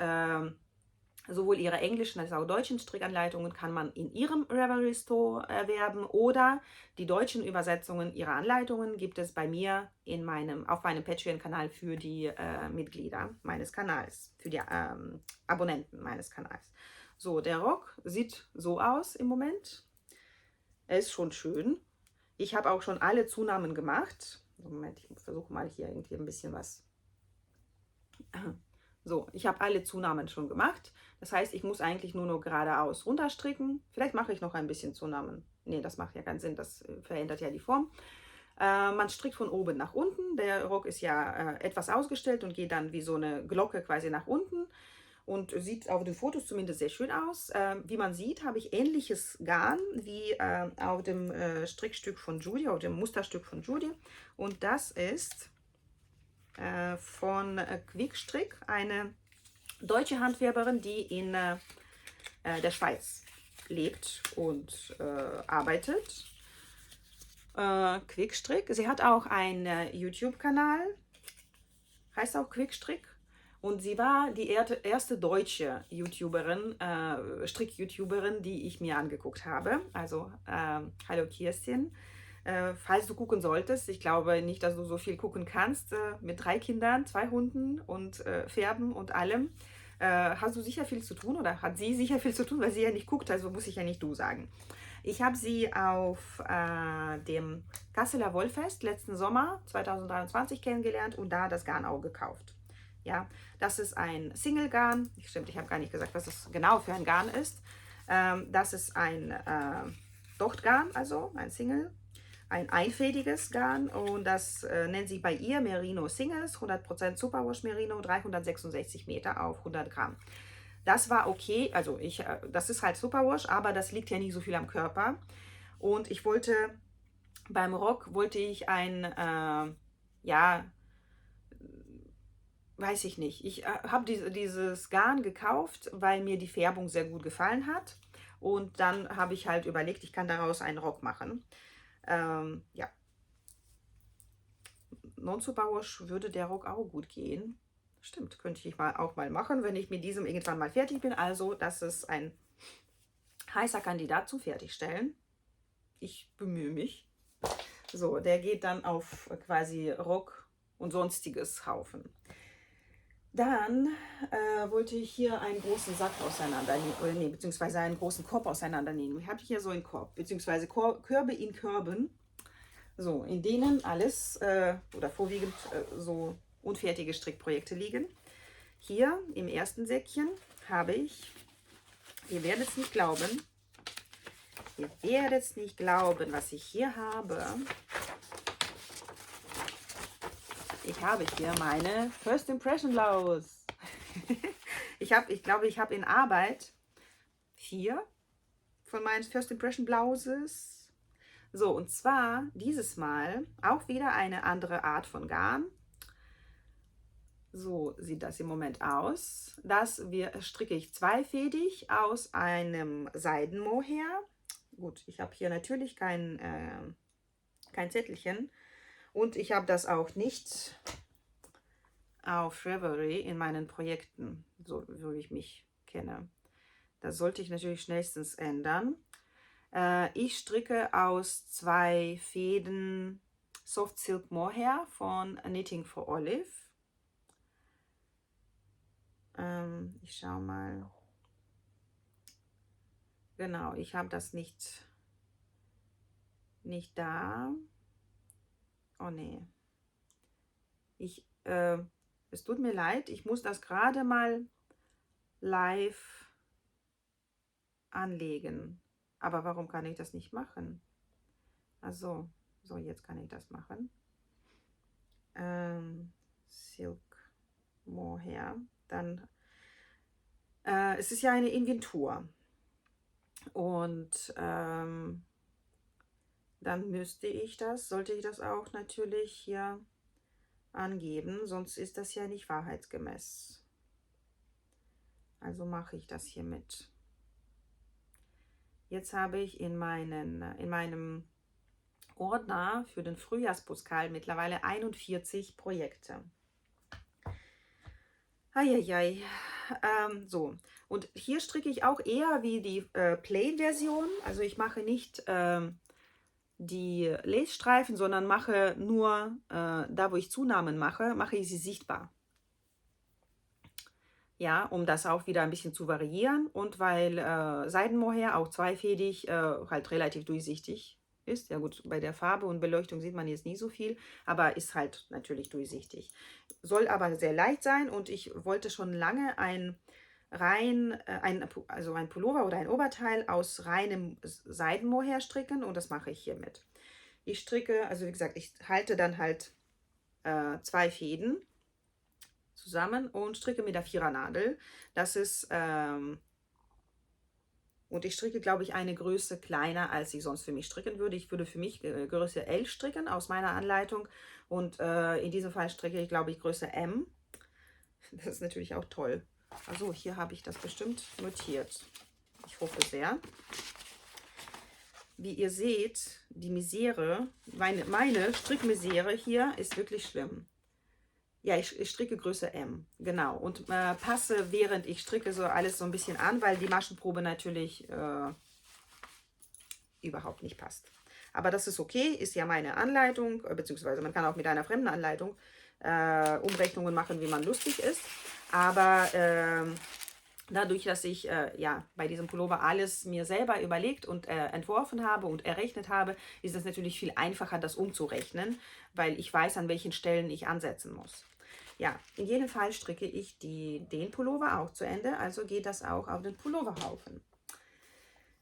Sowohl ihre englischen als auch deutschen Strickanleitungen kann man in ihrem Ravelry Store erwerben oder die deutschen Übersetzungen ihrer Anleitungen gibt es bei mir auf meinem Patreon-Kanal für die Mitglieder meines Kanals, für die Abonnenten meines Kanals. So, der Rock sieht so aus im Moment. Er ist schon schön. Ich habe auch schon alle Zunahmen gemacht. Moment, ich versuche mal hier irgendwie ein bisschen was. So, ich habe alle Zunahmen schon gemacht. Das heißt, ich muss eigentlich nur noch geradeaus runterstricken. Vielleicht mache ich noch ein bisschen Zunahmen. Nee, das macht ja keinen Sinn, das verändert ja die Form. Man strickt von oben nach unten. Der Rock ist ja etwas ausgestellt und geht dann wie so eine Glocke quasi nach unten. Und sieht auf den Fotos zumindest sehr schön aus. Wie man sieht, habe ich ähnliches Garn wie auf dem Strickstück von Judy, auf dem Musterstück von Judy. Und das ist von Quickstrick, eine deutsche Handwerberin, die in der Schweiz lebt und arbeitet. Quickstrick. Sie hat auch einen YouTube-Kanal, heißt auch Quickstrick. Und sie war die erste deutsche YouTuberin, Strick-YouTuberin, die ich mir angeguckt habe. Also, hallo Kirstin. Falls du gucken solltest, ich glaube nicht, dass du so viel gucken kannst, mit 3 Kindern, 2 Hunden und Pferden und allem, hast du sicher viel zu tun oder hat sie sicher viel zu tun, weil sie ja nicht guckt, also muss ich ja nicht du sagen. Ich habe sie auf dem Kasseler Wollfest letzten Sommer 2023 kennengelernt und da das Garn auch gekauft. Ja, das ist ein Single-Garn. Stimmt, ich habe gar nicht gesagt, was es genau für ein Garn ist. Das ist ein Dochtgarn, also ein Single, ein einfädiges Garn und das nennt sich bei ihr Merino Singles, 100% Superwash Merino, 366 Meter auf 100 Gramm. Das war okay, also das ist halt Superwash, aber das liegt ja nicht so viel am Körper. Und ich wollte, beim Rock wollte ich ja, weiß ich nicht. Ich habe dieses Garn gekauft, weil mir die Färbung sehr gut gefallen hat. Und dann habe ich halt überlegt, ich kann daraus einen Rock machen. Ja. Non-Superwash würde der Rock auch gut gehen. Stimmt, könnte ich auch mal machen, wenn ich mit diesem irgendwann mal fertig bin. Also, das ist ein heißer Kandidat zum Fertigstellen. Ich bemühe mich. So, der geht dann auf quasi Rock und sonstiges Haufen. Dann wollte ich hier einen großen Sack auseinandernehmen, oder nee, beziehungsweise einen großen Korb auseinandernehmen. Ich habe hier so einen Korb, beziehungsweise Körbe in Körben, so, in denen alles oder vorwiegend so unfertige Strickprojekte liegen. Hier im ersten Säckchen habe ich, ihr werdet es nicht glauben, was ich hier habe. Ich habe hier meine First Impression Blouse. Ich glaube, ich habe in Arbeit 4 von meinen First Impression Blouses. So, und zwar dieses Mal auch wieder eine andere Art von Garn. So sieht das im Moment aus. Das stricke ich zweifädig aus einem Seidenmohair. Gut, ich habe hier natürlich kein Zettelchen. Und ich habe das auch nicht auf Ravelry in meinen Projekten, so wie ich mich kenne. Das sollte ich natürlich schnellstens ändern. Ich stricke aus 2 Fäden Soft Silk Mohair von Knitting for Olive. Ich schaue mal. Genau, ich habe das nicht da. Oh nee. Es tut mir leid, ich muss das gerade mal live anlegen. Aber warum kann ich das nicht machen? Also, so, jetzt kann ich das machen. Silk Mohair. Dann, es ist ja eine Inventur. Und dann sollte ich das auch natürlich hier angeben, sonst ist das ja nicht wahrheitsgemäß. Also mache ich das hier mit. Jetzt habe ich in meinem Ordner für den Frühjahrspuscal mittlerweile 41 Projekte. Eieiei, So, und hier stricke ich auch eher wie die Plain-Version. Also ich mache nicht die Lace-Streifen, sondern mache nur, da wo ich Zunahmen mache, mache ich sie sichtbar. Ja, um das auch wieder ein bisschen zu variieren und weil Seidenmohair auch zweifädig halt relativ durchsichtig ist. Ja gut, bei der Farbe und Beleuchtung sieht man jetzt nie so viel, aber ist halt natürlich durchsichtig. Soll aber sehr leicht sein und ich wollte schon lange also ein Pullover oder ein Oberteil aus reinem Seidenmohair stricken und das mache ich hiermit. Ich stricke, also wie gesagt, ich halte dann halt 2 Fäden zusammen und stricke mit der Vierernadel. Das ist, und ich stricke, glaube ich, eine Größe kleiner, als ich sonst für mich stricken würde. Ich würde für mich Größe L stricken aus meiner Anleitung und in diesem Fall stricke ich, glaube ich, Größe M. Das ist natürlich auch toll. Also hier habe ich das bestimmt notiert. Ich hoffe sehr. Wie ihr seht, die Misere, meine Strickmisere hier ist wirklich schlimm. Ja, ich stricke Größe M, genau. Und passe, während ich stricke, so alles so ein bisschen an, weil die Maschenprobe natürlich überhaupt nicht passt. Aber das ist okay, ist ja meine Anleitung, beziehungsweise man kann auch mit einer fremden Anleitung Umrechnungen machen, wie man lustig ist. Aber dadurch, dass ich ja bei diesem Pullover alles mir selber überlegt und entworfen habe und errechnet habe, ist es natürlich viel einfacher, das umzurechnen, weil ich weiß, an welchen Stellen ich ansetzen muss. Ja, in jedem Fall stricke ich den Pullover auch zu Ende, also geht das auch auf den Pulloverhaufen.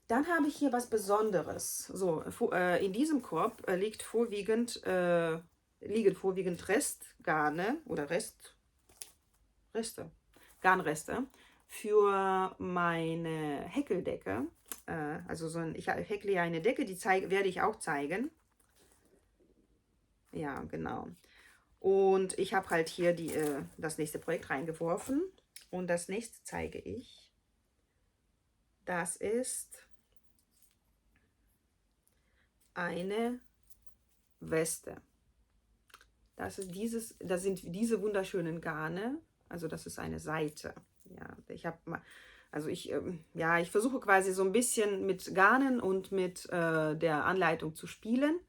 Dann habe ich hier was Besonderes. So, in diesem Korb liegen vorwiegend Restgarne oder Garnreste für meine Häkeldecke. Also ich häkle ja eine Decke, die werde ich auch zeigen. Ja, genau. Und ich habe halt hier das nächste Projekt reingeworfen. Und das nächste zeige ich. Das ist eine Weste. Das sind diese wunderschönen Garne. Also das ist eine Seite. Ja, ich versuche quasi so ein bisschen mit Garnen und mit der Anleitung zu spielen.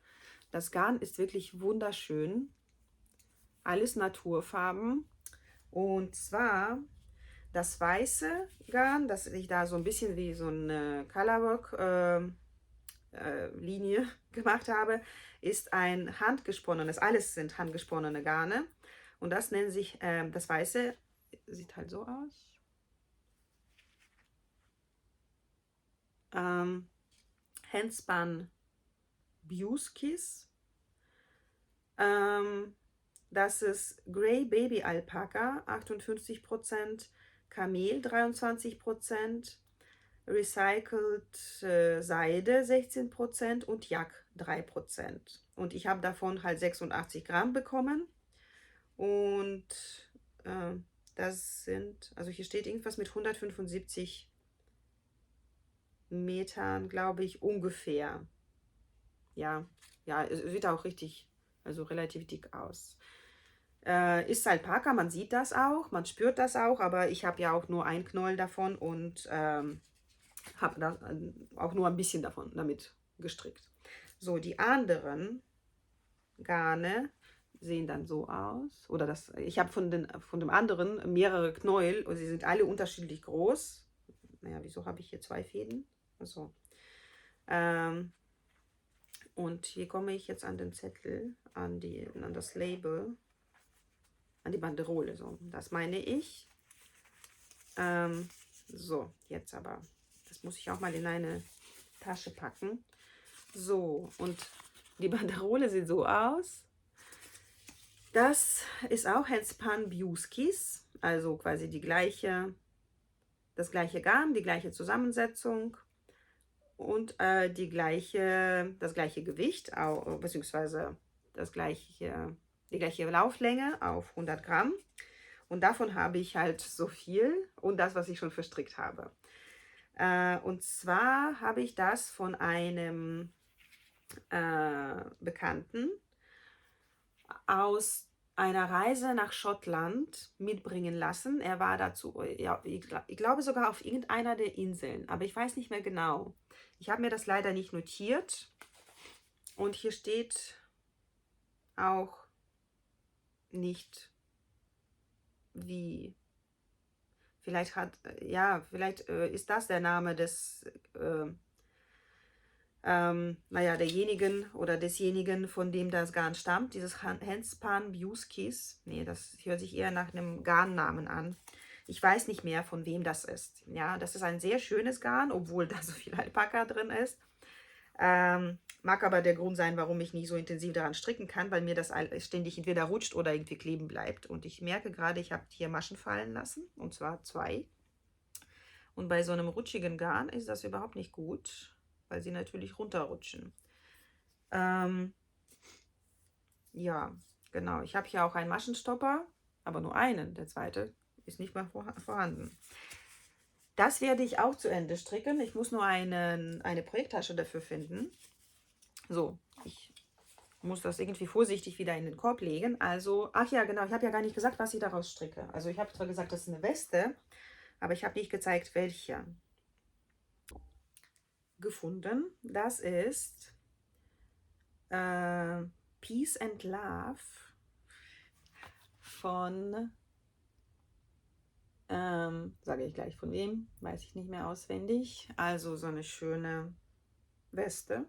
Das Garn ist wirklich wunderschön. Alles Naturfarben. Und zwar das weiße Garn, das ich da so ein bisschen wie so eine Colorwork Linie gemacht habe, ist ein handgesponnenes, alles sind handgesponnene Garne. Und das nennt sich, das weiße sieht halt so aus. Handspun Bjuskis. Das ist Grey Baby Alpaca 58%, Kamel 23%, Recycled Seide 16% und Jack 3%. Und ich habe davon halt 86 Gramm bekommen. Und das sind, also hier steht irgendwas mit 175 Metern, glaube ich, ungefähr. Ja, es sieht auch richtig, also relativ dick aus. Ist Alpaka, man sieht das auch, man spürt das auch, aber ich habe ja auch nur ein Knäuel davon und habe da auch nur ein bisschen davon damit gestrickt. So, die anderen Garne sehen dann so aus. Oder ich habe von dem anderen mehrere Knäuel und sie sind alle unterschiedlich groß. Naja, wieso habe ich hier 2 Fäden? Also, und hier komme ich jetzt an den Zettel, an das Label, an die Banderole. So, das meine ich. So, jetzt aber. Das muss ich auch mal in eine Tasche packen. So, und die Banderole sieht so aus. Das ist auch Handspun Bjuskis, also quasi das gleiche Garn, die gleiche Zusammensetzung und das gleiche Gewicht, beziehungsweise die gleiche Lauflänge auf 100 Gramm. Und davon habe ich halt so viel und das, was ich schon verstrickt habe. Und zwar habe ich das von einem Bekannten aus einer Reise nach Schottland mitbringen lassen. Er war dazu, ja, ich glaube sogar auf irgendeiner der Inseln, aber ich weiß nicht mehr genau. Ich habe mir das leider nicht notiert. Und hier steht auch nicht, wie. Vielleicht ist das der Name des, naja, derjenigen oder desjenigen, von dem das Garn stammt, dieses Hanspan Bjuskis. Nee, das hört sich eher nach einem Garnnamen an. Ich weiß nicht mehr, von wem das ist. Ja, das ist ein sehr schönes Garn, obwohl da so viel Alpaka drin ist. Mag aber der Grund sein, warum ich nicht so intensiv daran stricken kann, weil mir das ständig entweder rutscht oder irgendwie kleben bleibt. Und ich merke gerade, ich habe hier Maschen fallen lassen, und zwar 2. Und bei so einem rutschigen Garn ist das überhaupt nicht gut, weil sie natürlich runterrutschen. Ja, genau. Ich habe hier auch einen Maschenstopper, aber nur einen. Der zweite ist nicht mehr vorhanden. Das werde ich auch zu Ende stricken. Ich muss nur eine Projekttasche dafür finden. So, ich muss das irgendwie vorsichtig wieder in den Korb legen. Also, ach ja, genau, ich habe ja gar nicht gesagt, was ich daraus stricke. Also ich habe zwar gesagt, das ist eine Weste, aber ich habe nicht gezeigt, welche. Gefunden. Das ist Peace and Love von, sage ich gleich von wem, weiß ich nicht mehr auswendig. Also so eine schöne Weste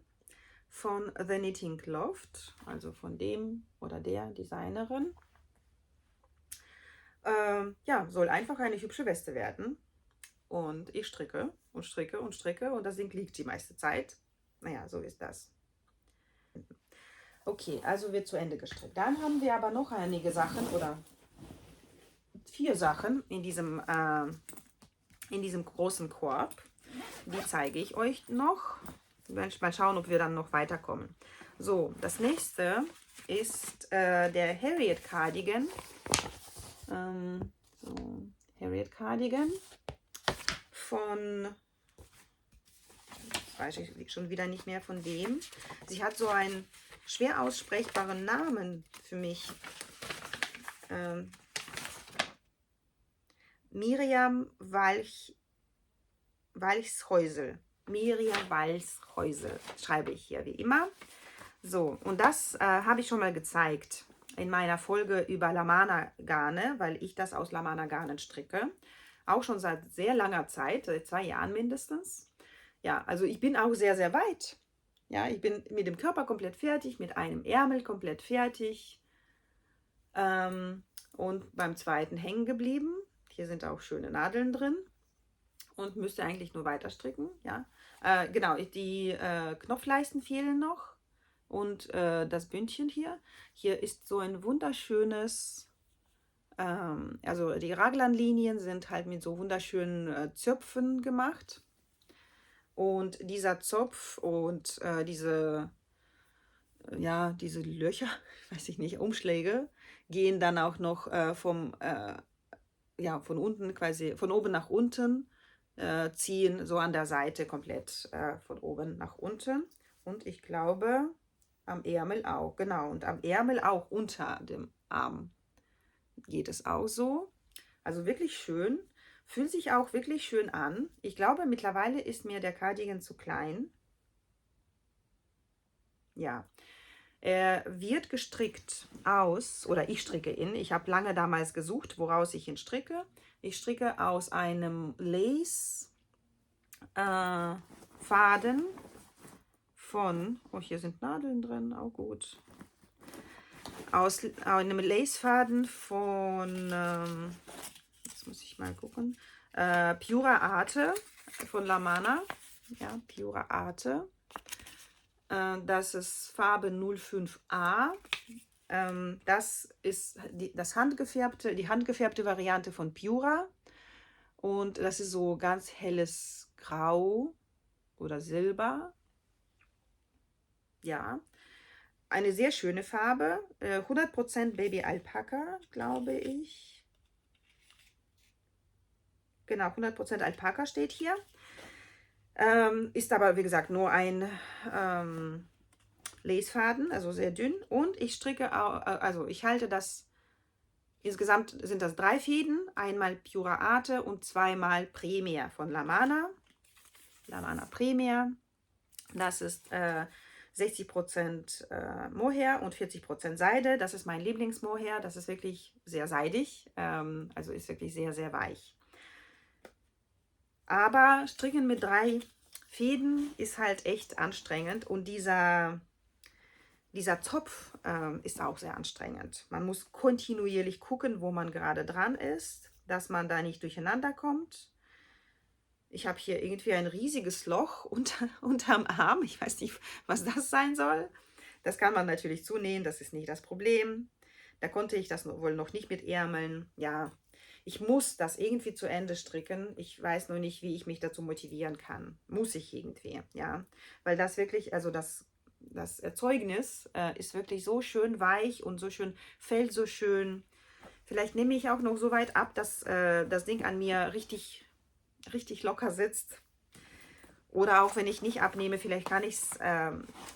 von The Knitting Loft, also von dem oder der Designerin. Ja, soll einfach eine hübsche Weste werden. Und ich stricke und stricke und stricke und das Ding liegt die meiste Zeit. Naja, so ist das. Okay, also wird zu Ende gestrickt. Dann haben wir aber noch einige Sachen oder 4 Sachen in diesem großen Korb. Die zeige ich euch noch. Mal schauen, ob wir dann noch weiterkommen. So, das nächste ist der Harriet Cardigan. Harriet Cardigan von, weiß ich schon wieder nicht mehr von wem. Sie hat so einen schwer aussprechbaren Namen für mich. Miriam Walchshäusel. Miriam Walchshäusel schreibe ich hier wie immer. So, und das habe ich schon mal gezeigt in meiner Folge über Lamana-Garne, weil ich das aus Lamana-Garnen stricke. Auch schon seit sehr langer Zeit, seit 2 Jahren mindestens. Ja, also ich bin auch sehr, sehr weit. Ja, ich bin mit dem Körper komplett fertig, mit einem Ärmel komplett fertig. Und beim zweiten hängen geblieben. Hier sind auch schöne Nadeln drin. Und müsste eigentlich nur weiter stricken. Ja, genau, die Knopfleisten fehlen noch. Und das Bündchen hier. Hier ist so ein wunderschönes, also die Raglanlinien sind halt mit so wunderschönen Zöpfen gemacht. Und dieser Zopf und diese Löcher, weiß ich nicht, Umschläge, gehen dann auch noch von unten quasi, von oben nach unten, ziehen so an der Seite komplett von oben nach unten. Und ich glaube, am Ärmel auch, genau, und am Ärmel auch unter dem Arm geht es auch so. Also wirklich schön, fühlt sich auch wirklich schön an. Ich glaube, mittlerweile ist mir der Cardigan zu klein. Ja, er wird gestrickt aus, oder ich stricke ihn. Ich habe lange damals gesucht, woraus ich ihn stricke. Ich stricke aus einem Lace Faden von, oh, hier sind Nadeln drin, auch gut. Aus einem Lace-Faden von, jetzt muss ich mal gucken, Pura Arte von Lamana. Ja, Pura Arte. Das ist Farbe 05A. Das ist die handgefärbte Variante von Pura. Und das ist so ganz helles Grau oder Silber. Ja, eine sehr schöne Farbe. 100% Baby Alpaka, glaube ich. Genau, 100% Alpaka steht hier. Ist aber, wie gesagt, nur ein Lacefaden, also sehr dünn. Und ich stricke, also ich halte das Insgesamt sind das 3 Fäden, einmal Pura Arte und zweimal Premier von Lamana. Lamana Premier. Das ist 60% Mohair und 40% Seide. Das ist mein Lieblingsmohair. Das ist wirklich sehr seidig, also ist wirklich sehr, sehr weich. Aber Stricken mit 3 Fäden ist halt echt anstrengend und dieser Zopf ist auch sehr anstrengend. Man muss kontinuierlich gucken, wo man gerade dran ist, dass man da nicht durcheinander kommt. Ich habe hier irgendwie ein riesiges Loch unterm Arm. Ich weiß nicht, was das sein soll. Das kann man natürlich zunähen, das ist nicht das Problem. Da konnte ich das wohl noch nicht mit Ärmeln. Ja, ich muss das irgendwie zu Ende stricken. Ich weiß nur nicht, wie ich mich dazu motivieren kann. Muss ich irgendwie, ja. Weil das wirklich, also das Erzeugnis ist wirklich so schön weich und so schön, fällt so schön. Vielleicht nehme ich auch noch so weit ab, dass das Ding an mir richtig locker sitzt. Oder auch wenn ich nicht abnehme, vielleicht kann ich es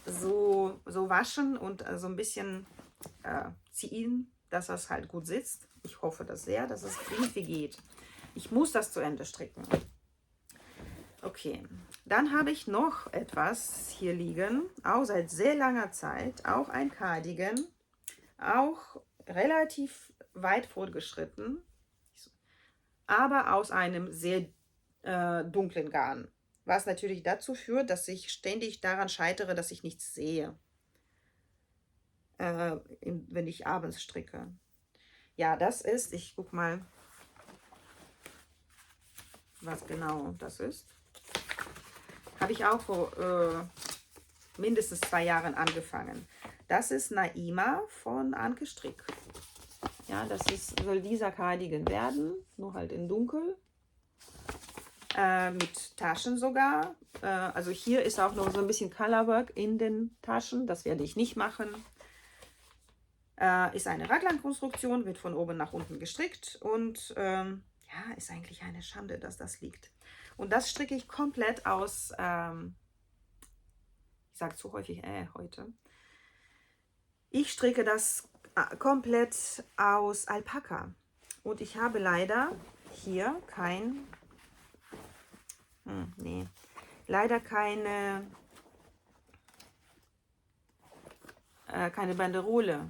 so waschen und so ein bisschen ziehen, dass das halt gut sitzt. Ich hoffe das sehr, dass es irgendwie geht. Ich muss das zu Ende stricken. Okay, dann habe ich noch etwas hier liegen, auch seit sehr langer Zeit, auch ein Cardigan, auch relativ weit fortgeschritten, aber aus einem sehr dunklen Garn, was natürlich dazu führt, dass ich ständig daran scheitere, dass ich nichts sehe, wenn ich abends stricke. Ja, das ist, ich guck mal, was genau das ist. Habe ich auch vor mindestens 2 Jahren angefangen. Das ist Naima von Anke Strick. Ja, das soll dieser Cardigan werden, nur halt in dunkel. Mit Taschen sogar. Also hier ist auch noch so ein bisschen Colorwork in den Taschen. Das werde ich nicht machen. Ist eine Raglan-Konstruktion, wird von oben nach unten gestrickt. Und ja, ist eigentlich eine Schande, dass das liegt. Und das stricke ich komplett aus, ich sage zu häufig heute. Ich stricke das komplett aus Alpaka. Und ich habe leider hier leider keine Banderole.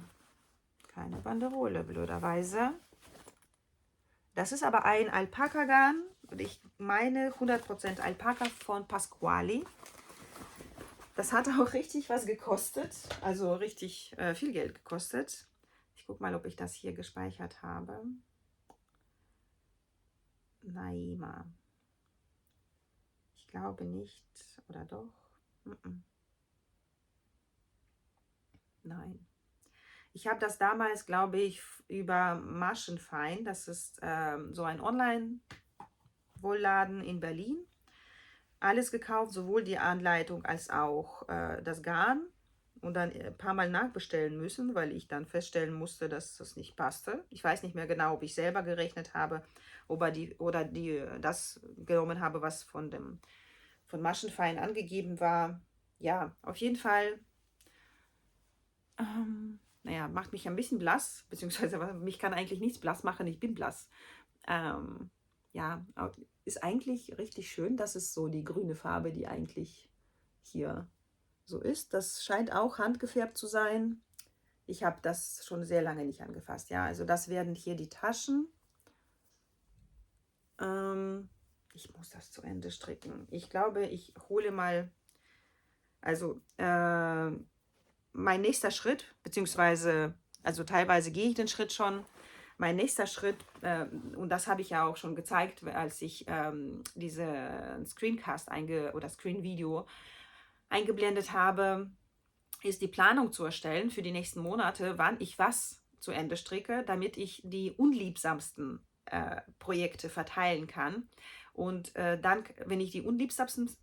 Keine Banderole, blöderweise. Das ist aber ein Alpaka-Garn. Und ich meine 100% Alpaka von Pasquali. Das hat auch richtig was gekostet. Also richtig viel Geld gekostet. Ich gucke mal, ob ich das hier gespeichert habe. Naima. Ich glaube nicht. Oder doch? Nein. Ich habe das damals, glaube ich, über Maschenfein. Das ist so ein Online-Wohlladen in Berlin. Alles gekauft, sowohl die Anleitung als auch das Garn. Und dann ein paar Mal nachbestellen müssen, weil ich dann feststellen musste, dass das nicht passte. Ich weiß nicht mehr genau, ob ich selber gerechnet habe oder das genommen habe, was von Maschenfein angegeben war. Ja, auf jeden Fall, naja, macht mich ein bisschen blass, beziehungsweise mich kann eigentlich nichts blass machen, ich bin blass. Ja, ist eigentlich richtig schön, das ist so die grüne Farbe, die eigentlich hier so ist. Das scheint auch handgefärbt zu sein. Ich habe das schon sehr lange nicht angefasst. Ja, also das werden hier die Taschen. Ich muss das zu Ende stricken. Ich glaube, ich hole mal, also mein nächster Schritt, beziehungsweise, also teilweise gehe ich den Schritt schon. Mein nächster Schritt, und das habe ich ja auch schon gezeigt, als ich diese Screencast oder Screen-Video eingeblendet habe, ist die Planung zu erstellen für die nächsten Monate, wann ich was zu Ende stricke, damit ich die unliebsamsten Projekte verteilen kann. Und dann, wenn ich die unliebsamsten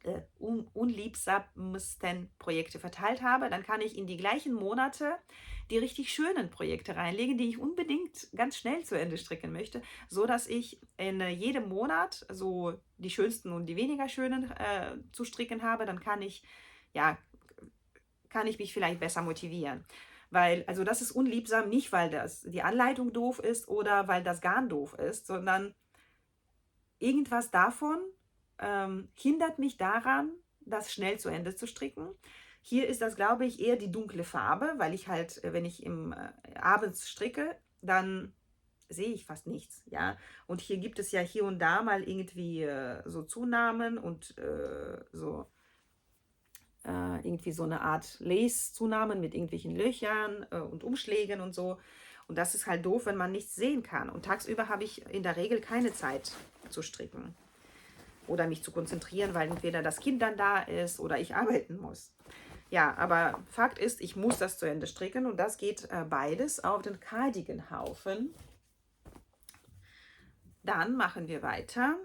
Projekte verteilt habe, dann kann ich in die gleichen Monate die richtig schönen Projekte reinlegen, die ich unbedingt ganz schnell zu Ende stricken möchte, so dass ich in jedem Monat so die schönsten und die weniger schönen zu stricken habe. Dann kann ich mich vielleicht besser motivieren. Weil, also das ist unliebsam, nicht weil die Anleitung doof ist oder weil das Garn doof ist, sondern irgendwas davon hindert mich daran, das schnell zu Ende zu stricken. Hier ist das, glaube ich, eher die dunkle Farbe, weil ich halt, wenn ich abends stricke, dann sehe ich fast nichts, ja. Und hier gibt es ja hier und da mal irgendwie so Zunahmen und irgendwie so eine Art Lace-Zunahmen mit irgendwelchen Löchern und Umschlägen und so. Und das ist halt doof, wenn man nichts sehen kann. Und tagsüber habe ich in der Regel keine Zeit zu stricken oder mich zu konzentrieren, weil entweder das Kind dann da ist oder ich arbeiten muss. Ja, aber Fakt ist, ich muss das zu Ende stricken und das geht beides auf den Cardigan-Haufen. Dann machen wir weiter.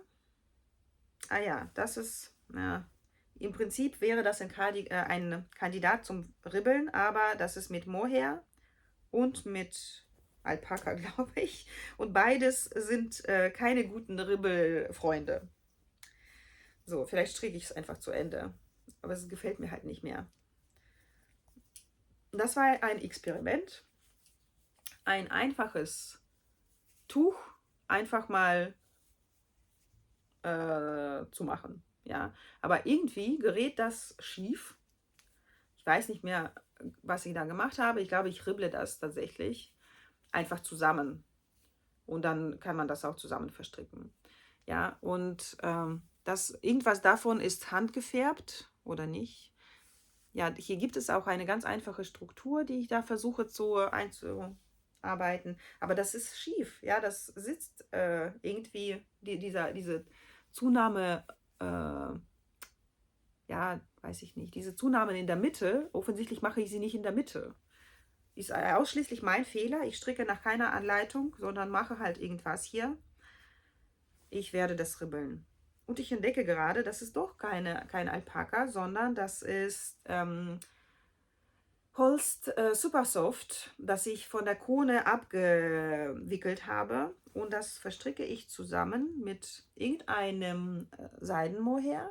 Ah ja, das ist, im Prinzip wäre das ein Kandidat zum Ribbeln, aber das ist mit Mohair und mit Alpaka, glaube ich. Und beides sind keine guten Ribbelfreunde. So, vielleicht stricke ich es einfach zu Ende. Aber es gefällt mir halt nicht mehr. Das war ein Experiment. Ein einfaches Tuch einfach mal zu machen. Ja, aber irgendwie gerät das schief. Ich weiß nicht mehr, was ich da gemacht habe. Ich glaube, ich ribble das tatsächlich einfach zusammen. Und dann kann man das auch zusammen verstricken. Ja, und irgendwas davon ist handgefärbt oder nicht. Ja, hier gibt es auch eine ganz einfache Struktur, die ich da versuche einzuarbeiten. Aber das ist schief. Ja, das sitzt irgendwie, diese Zunahme, ja, weiß ich nicht, diese Zunahmen in der Mitte. Offensichtlich mache ich sie nicht in der Mitte. Ist ausschließlich mein Fehler. Ich stricke nach keiner Anleitung, sondern mache halt irgendwas hier. Ich werde das ribbeln. Und ich entdecke gerade, das ist doch kein Alpaka, sondern das ist Holst Super Soft, das ich von der Krone abgewickelt habe. Und das verstricke ich zusammen mit irgendeinem Seidenmohair.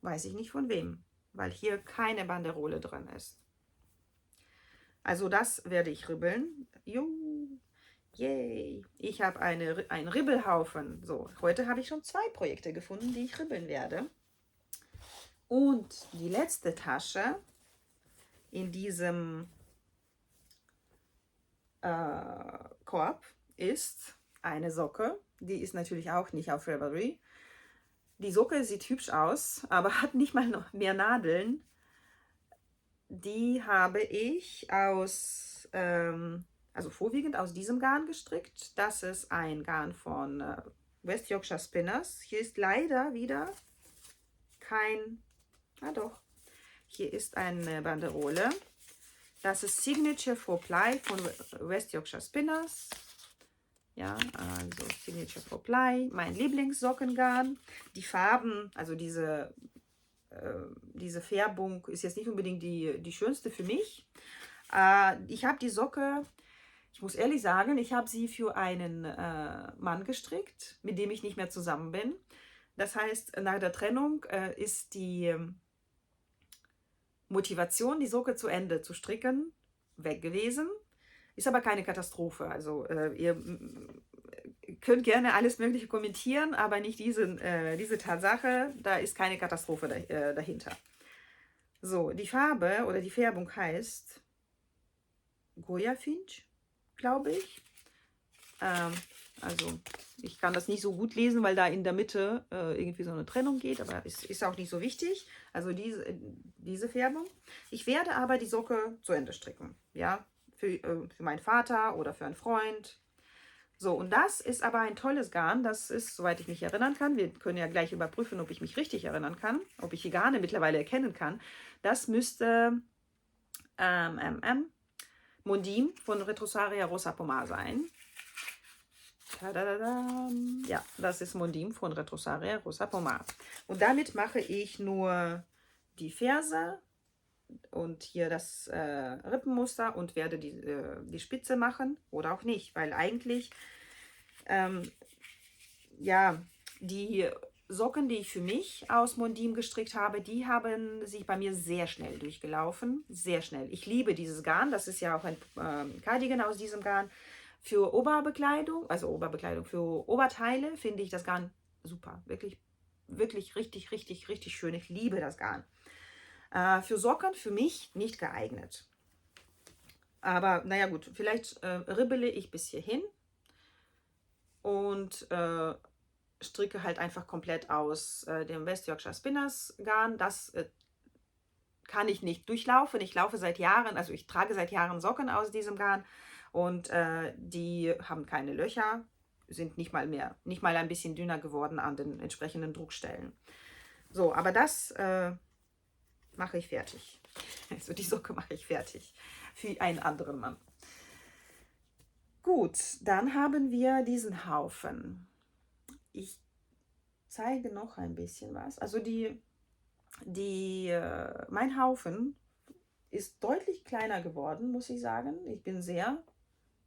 Weiß ich nicht von wem, weil hier keine Banderole drin ist. Also das werde ich ribbeln. Yay! Ich habe einen Ribbelhaufen. So, heute habe ich schon 2 Projekte gefunden, die ich ribbeln werde. Und die letzte Tasche in diesem Korb ist eine Socke. Die ist natürlich auch nicht auf Ravelry. Die Socke sieht hübsch aus, aber hat nicht mal noch mehr Nadeln. Die habe ich also vorwiegend aus diesem Garn gestrickt. Das ist ein Garn von West Yorkshire Spinners. Hier ist leider wieder doch, hier ist eine Banderole. Das ist Signature for Ply von West Yorkshire Spinners. Ja, also Signature for Ply, mein Lieblingssockengarn. Die Farben, also diese Färbung ist jetzt nicht unbedingt die schönste für mich. Ich habe die Socke, ich muss ehrlich sagen, ich habe sie für einen Mann gestrickt, mit dem ich nicht mehr zusammen bin. Das heißt, nach der Trennung ist die Motivation, die Socke zu Ende zu stricken, weg gewesen. Ist aber keine Katastrophe. Also ihr könnt gerne alles Mögliche kommentieren, aber nicht diese Tatsache, da ist keine Katastrophe dahinter. So, die Farbe oder die Färbung heißt Goya Finch, glaube ich. Also ich kann das nicht so gut lesen, weil da in der Mitte irgendwie so eine Trennung geht, aber es ist auch nicht so wichtig. Also diese Färbung. Ich werde aber die Socke zu Ende stricken, ja, für meinen Vater oder für einen Freund. So, und das ist aber ein tolles Garn. Das ist, soweit ich mich erinnern kann, wir können ja gleich überprüfen, ob ich mich richtig erinnern kann, ob ich die Garne mittlerweile erkennen kann. Das müsste Mondim von Retrosaria Rosa Pomar sein. Ja, das ist Mondim von Retrosaria Rosa Pomar. Und damit mache ich nur die Ferse und hier das Rippenmuster und werde die Spitze machen oder auch nicht, weil eigentlich ja, die Socken, die ich für mich aus Mondim gestrickt habe, die haben sich bei mir sehr schnell durchgelaufen. Sehr schnell. Ich liebe dieses Garn. Das ist ja auch ein Cardigan aus diesem Garn. Für Oberbekleidung, also Oberbekleidung, für Oberteile finde ich das Garn super. Wirklich, wirklich richtig, richtig, richtig schön. Ich liebe das Garn. Für Socken für mich nicht geeignet. Aber naja gut, vielleicht ribbele ich bis hierhin und stricke halt einfach komplett aus dem West Yorkshire Spinners Garn. Das kann ich nicht durchlaufen. Ich laufe seit Jahren, also ich trage seit Jahren Socken aus diesem Garn und die haben keine Löcher, sind nicht mal ein bisschen dünner geworden an den entsprechenden Druckstellen. So, aber das mache ich fertig. Also die Socke mache ich fertig für einen anderen Mann. Gut, dann haben wir diesen Haufen. Ich zeige noch ein bisschen was. Also mein Haufen ist deutlich kleiner geworden, muss ich sagen. Ich bin sehr,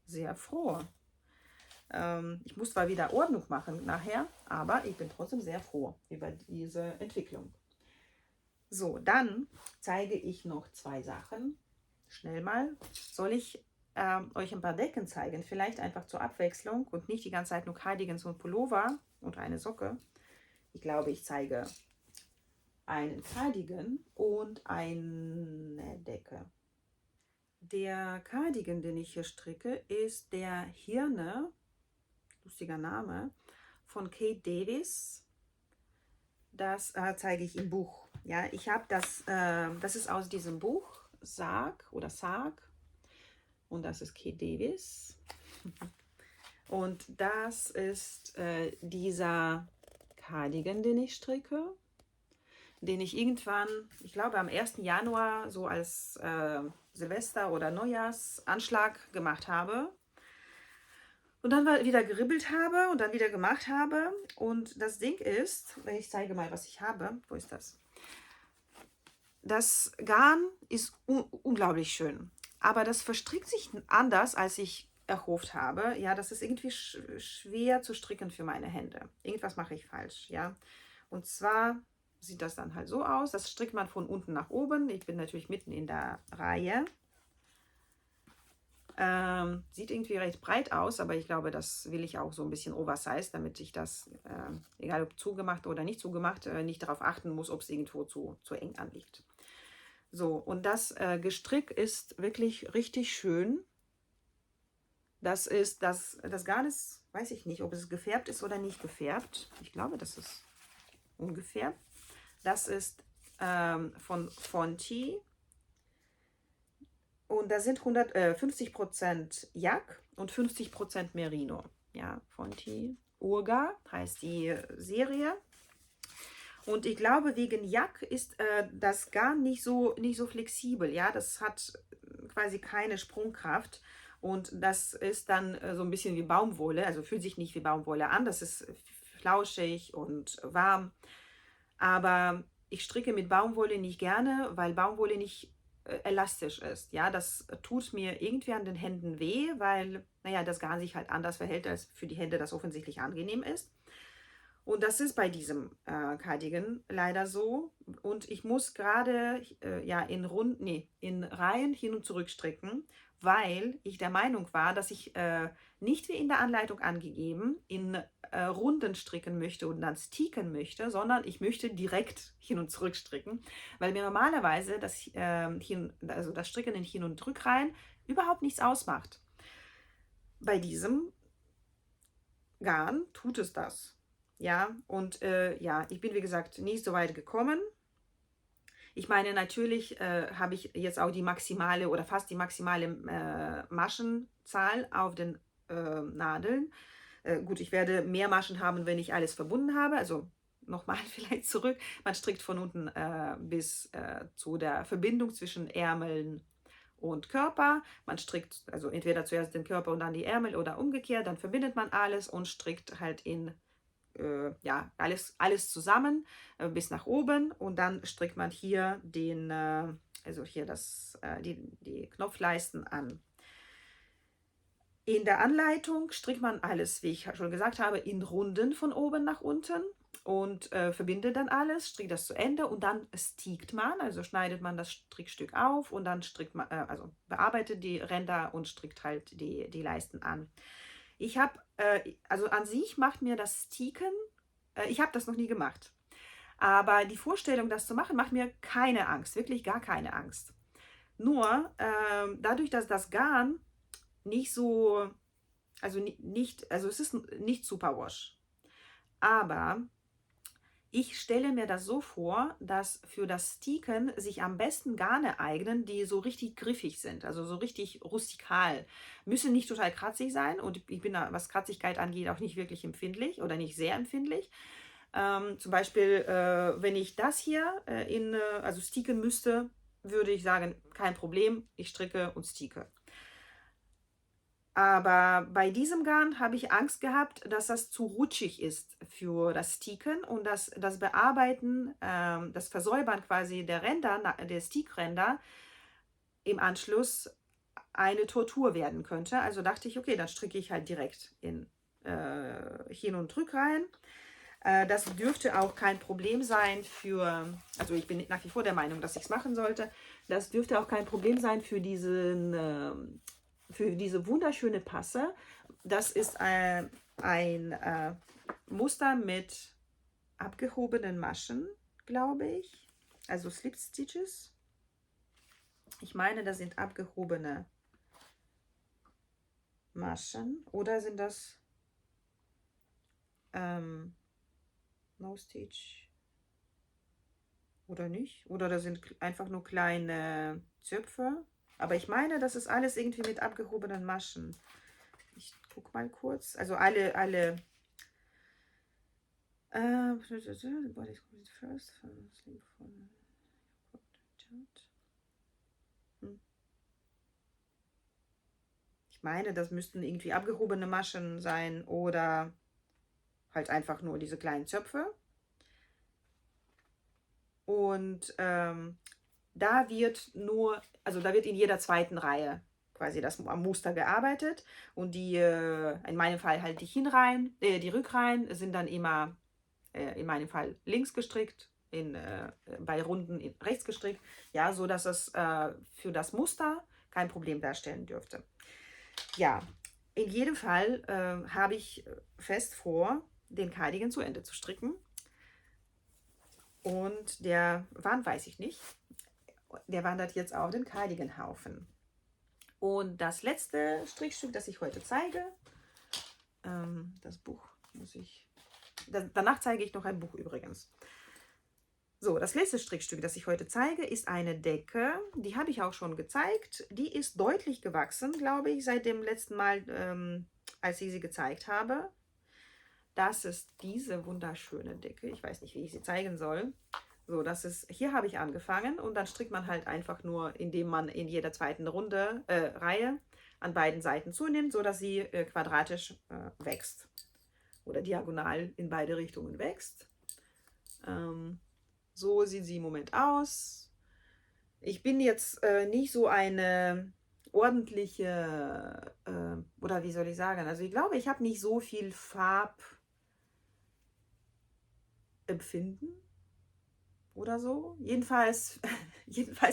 sehr froh. Ich muss zwar wieder Ordnung machen nachher, aber ich bin trotzdem sehr froh über diese Entwicklung. So, dann zeige ich noch zwei Sachen. Schnell mal. Soll ich euch ein paar Decken zeigen? Vielleicht einfach zur Abwechslung und nicht die ganze Zeit nur Cardigans und Pullover und eine Socke. Ich glaube, ich zeige einen Cardigan und eine Decke. Der Cardigan, den ich hier stricke, ist der Hirne, lustiger Name, von Kate Davis. Das zeige ich im Buch. Ja, ich habe das ist aus diesem Buch, Sarg. Und das ist Kate Davis. Und das ist dieser Cardigan, den ich stricke, den ich irgendwann, ich glaube am 1. Januar, so als Silvester- oder Neujahrsanschlag gemacht habe. Und dann wieder geribbelt habe und dann wieder gemacht habe. Und das Ding ist, ich zeige mal, was ich habe. Wo ist das? Das Garn ist unglaublich schön. Aber das verstrickt sich anders, als ich erhofft habe. Ja, das ist irgendwie schwer zu stricken für meine Hände. Irgendwas mache ich falsch, ja. Und zwar sieht das dann halt so aus. Das strickt man von unten nach oben. Ich bin natürlich mitten in der Reihe. Sieht irgendwie recht breit aus, aber ich glaube, das will ich auch so ein bisschen oversized, damit ich das, egal ob zugemacht oder nicht zugemacht, nicht darauf achten muss, ob es irgendwo zu eng anliegt. So, und das Gestrick ist wirklich richtig schön. Das Garn ist, weiß ich nicht, ob es gefärbt ist oder nicht gefärbt. Ich glaube, das ist ungefärbt. Das ist von Fonti. Und da sind 50% Yak und 50% Merino. Ja, Fonti Urga heißt die Serie. Und ich glaube, wegen Yak ist das Garn nicht so flexibel. Ja, das hat quasi keine Sprungkraft. Und das ist dann so ein bisschen wie Baumwolle. Also fühlt sich nicht wie Baumwolle an. Das ist flauschig und warm. Aber ich stricke mit Baumwolle nicht gerne, weil Baumwolle nicht elastisch ist. Ja, das tut mir irgendwie an den Händen weh, weil, naja, das Garn sich halt anders verhält, als für die Hände das offensichtlich angenehm ist. Und das ist bei diesem Cardigan leider so. Und ich muss gerade ja, in Reihen hin und zurück stricken, weil ich der Meinung war, dass ich nicht wie in der Anleitung angegeben in Runden stricken möchte und dann sticken möchte, sondern ich möchte direkt hin und zurück stricken, weil mir normalerweise das Stricken in Hin- und Rückreihen überhaupt nichts ausmacht. Bei diesem Garn tut es das. Ja, und ja, ich bin wie gesagt nicht so weit gekommen. Ich meine, natürlich habe ich jetzt auch die maximale oder fast die maximale Maschenzahl auf den Nadeln. Gut, ich werde mehr Maschen haben, wenn ich alles verbunden habe. Also nochmal vielleicht zurück. Man strickt von unten bis zu der Verbindung zwischen Ärmeln und Körper. Man strickt also entweder zuerst den Körper und dann die Ärmel oder umgekehrt. Dann verbindet man alles und strickt halt in ja, alles zusammen bis nach oben und dann strickt man hier also hier die Knopfleisten an. In der Anleitung strickt man alles, wie ich schon gesagt habe, in Runden von oben nach unten und verbinde dann alles, stricke das zu Ende und dann stickt man, also schneidet man das Strickstück auf und dann strickt man, also bearbeitet die Ränder und strickt halt die Leisten an. Ich habe, also an sich macht mir das Sticken, ich habe das noch nie gemacht, aber die Vorstellung, das zu machen, macht mir keine Angst, wirklich gar keine Angst. Nur dadurch, dass das Garn nicht so, also nicht, also es ist nicht Superwash, aber ich stelle mir das so vor, dass für das Sticken sich am besten Garne eignen, die so richtig griffig sind, also so richtig rustikal. Müssen nicht total kratzig sein und ich bin da, was Kratzigkeit angeht, auch nicht wirklich empfindlich oder nicht sehr empfindlich. Zum Beispiel, wenn ich das hier also sticken müsste, würde ich sagen, kein Problem, ich stricke und sticke. Aber bei diesem Garn habe ich Angst gehabt, dass das zu rutschig ist für das Sticken und dass das Bearbeiten, das Versäubern quasi der Ränder, der Stickränder im Anschluss eine Tortur werden könnte. Also dachte ich, okay, dann stricke ich halt direkt in Hin- und Rückreihen. Das dürfte auch kein Problem sein also ich bin nach wie vor der Meinung, dass ich es machen sollte. Das dürfte auch kein Problem sein für für diese wunderschöne Passe. Das ist ein Muster mit abgehobenen Maschen, glaube ich. Also Slip Stitches. Ich meine, das sind abgehobene Maschen. Oder sind das No Stitch? Oder nicht? Oder das sind einfach nur kleine Zöpfe. Aber ich meine, das ist alles irgendwie mit abgehobenen Maschen. Ich gucke mal kurz. Also alle ich meine, das müssten irgendwie abgehobene Maschen sein oder halt einfach nur diese kleinen Zöpfe. Und da wird da wird in jeder zweiten Reihe quasi das Muster gearbeitet und in meinem Fall halt die Hinreihen, die Rückreihen sind dann immer in meinem Fall links gestrickt, bei Runden rechts gestrickt, ja, so dass es für das Muster kein Problem darstellen dürfte. Ja, in jedem Fall habe ich fest vor, den Cardigan zu Ende zu stricken. Und wann weiß ich nicht. Der wandert jetzt auf den Cardigan-Haufen. Und das letzte Strickstück, das ich heute zeige, das Buch danach zeige ich noch ein Buch übrigens. So, das letzte Strickstück, das ich heute zeige, ist eine Decke. Die habe ich auch schon gezeigt. Die ist deutlich gewachsen, glaube ich, seit dem letzten Mal, als ich sie gezeigt habe. Das ist diese wunderschöne Decke. Ich weiß nicht, wie ich sie zeigen soll. So, hier habe ich angefangen und dann strickt man halt einfach nur, indem man in jeder zweiten Reihe an beiden Seiten zunimmt, sodass sie quadratisch wächst oder diagonal in beide Richtungen wächst. So sieht sie im Moment aus. Ich bin jetzt nicht so eine ordentliche, oder wie soll ich sagen, also ich glaube, ich habe nicht so viel Farbempfinden oder so. Jedenfalls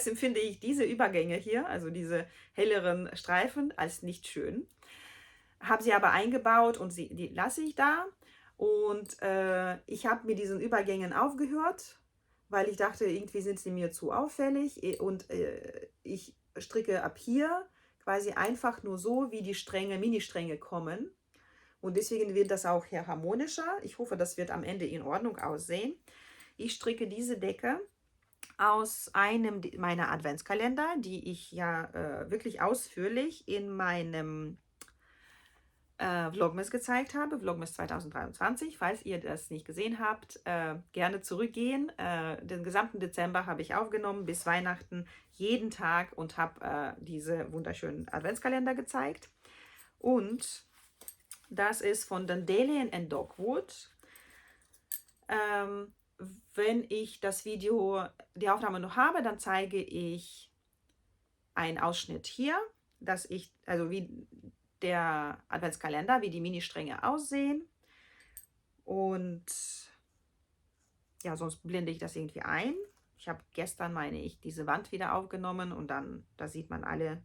empfinde ich diese Übergänge hier, also diese helleren Streifen, als nicht schön. Habe sie aber eingebaut und die lasse ich da. Und ich habe mit diesen Übergängen aufgehört, weil ich dachte, irgendwie sind sie mir zu auffällig. Und ich stricke ab hier quasi einfach nur so, wie die Mini-Stränge kommen. Und deswegen wird das auch hier harmonischer. Ich hoffe, das wird am Ende in Ordnung aussehen. Ich stricke diese Decke aus einem meiner Adventskalender, die ich ja wirklich ausführlich in meinem Vlogmas gezeigt habe, Vlogmas 2023. Falls ihr das nicht gesehen habt, gerne zurückgehen. Den gesamten Dezember habe ich aufgenommen bis Weihnachten jeden Tag und habe diese wunderschönen Adventskalender gezeigt. Und das ist von Dandelion and Dogwood. Wenn ich die Aufnahme noch habe, dann zeige ich einen Ausschnitt hier, also wie der Adventskalender, wie die Mini-Stränge aussehen. Und ja, sonst blende ich das irgendwie ein. Ich habe gestern, meine ich, diese Wand wieder aufgenommen und dann, da sieht man alle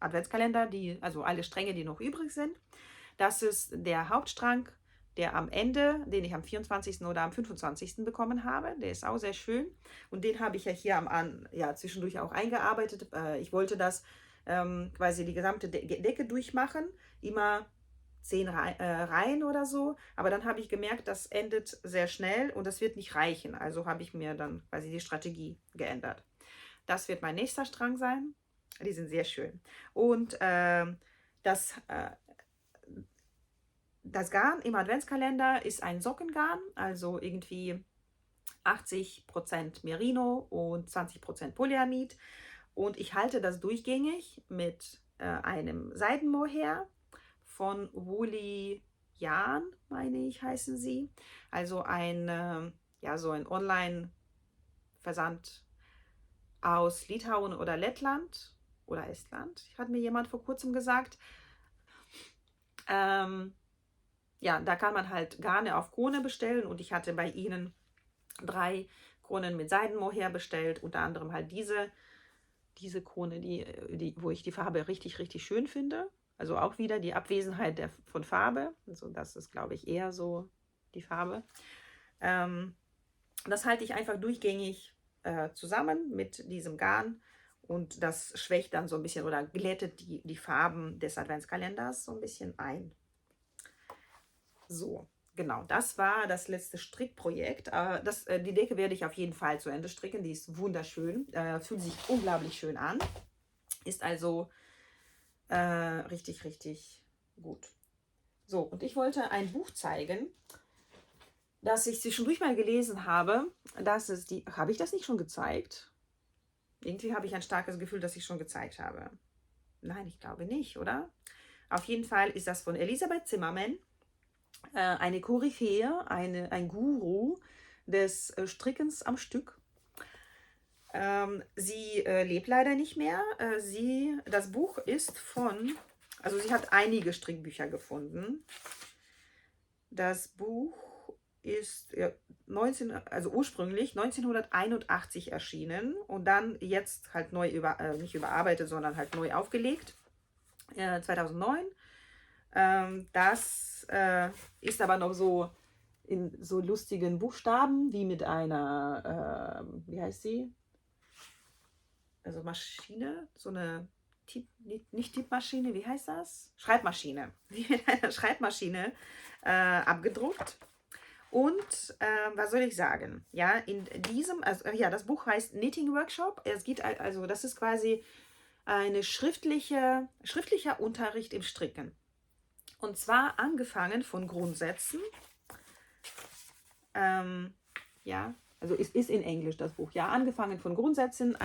Adventskalender, also alle Stränge, die noch übrig sind. Das ist der Hauptstrang, der am Ende, den ich am 24. oder am 25. bekommen habe. Der ist auch sehr schön. Und den habe ich ja hier zwischendurch auch eingearbeitet. Ich wollte das quasi die gesamte Decke durchmachen. Immer 10 Reihen oder so. Aber dann habe ich gemerkt, das endet sehr schnell und das wird nicht reichen. Also habe ich mir dann quasi die Strategie geändert. Das wird mein nächster Strang sein. Die sind sehr schön. Und das Garn im Adventskalender ist ein Sockengarn, also irgendwie 80% Merino und 20% Polyamid. Und ich halte das durchgängig mit einem Seidenmohair von Woolly Yarn, meine ich, heißen sie. Also so ein Online-Versand aus Litauen oder Lettland oder Estland, hat mir jemand vor kurzem gesagt. Da kann man halt Garne auf Krone bestellen und ich hatte bei ihnen 3 Kronen mit Seidenmohair bestellt, unter anderem halt diese Krone, wo ich die Farbe richtig, richtig schön finde. Also auch wieder die Abwesenheit von Farbe. Also das ist, glaube ich, eher so die Farbe. Das halte ich einfach durchgängig zusammen mit diesem Garn und das schwächt dann so ein bisschen oder glättet die Farben des Adventskalenders so ein bisschen ein. So, genau, das war das letzte Strickprojekt. Die Decke werde ich auf jeden Fall zu Ende stricken. Die ist wunderschön, fühlt sich unglaublich schön an. Ist also richtig, richtig gut. So, und ich wollte ein Buch zeigen, das ich zwischendurch mal gelesen habe. Habe ich das nicht schon gezeigt? Irgendwie habe ich ein starkes Gefühl, dass ich schon gezeigt habe. Nein, ich glaube nicht, oder? Auf jeden Fall ist das von Elisabeth Zimmermann. Eine Koryphäe, ein Guru des Strickens am Stück. Sie lebt leider nicht mehr. Das Buch ist also sie hat einige Strickbücher gefunden. Das Buch ist ursprünglich 1981 erschienen und dann jetzt halt nicht überarbeitet, sondern halt neu aufgelegt, 2009. Das ist aber noch so in so lustigen Buchstaben, wie mit einer, wie heißt sie? Also Maschine, so eine nicht Tippmaschine, wie heißt das? Schreibmaschine. Wie mit einer Schreibmaschine abgedruckt. Und was soll ich sagen? Ja, das Buch heißt Knitting Workshop. Das ist quasi ein schriftlicher Unterricht im Stricken. Und zwar angefangen von Grundsätzen. Also es ist in Englisch das Buch. Ja, angefangen von Grundsätzen.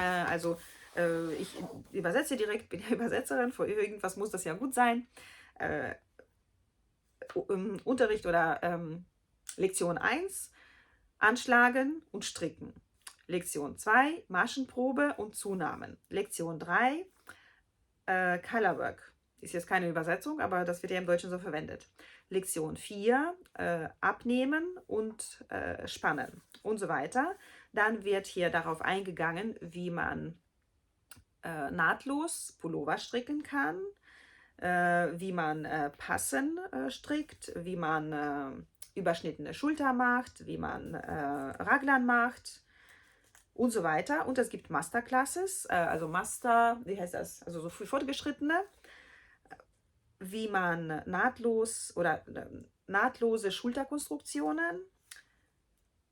Ich übersetze direkt, bin ja Übersetzerin. Für irgendwas muss das ja gut sein. Unterricht oder Lektion 1, Anschlagen und Stricken. Lektion 2, Maschenprobe und Zunahmen. Lektion 3, Colorwork. Ist jetzt keine Übersetzung, aber das wird ja im Deutschen so verwendet. Lektion 4, Abnehmen und Spannen und so weiter. Dann wird hier darauf eingegangen, wie man nahtlos Pullover stricken kann, wie man Passen strickt, wie man überschnittene Schulter macht, wie man Raglan macht und so weiter. Und es gibt Masterclasses, wie heißt das? Also so für Fortgeschrittene, wie man nahtlose Schulterkonstruktionen,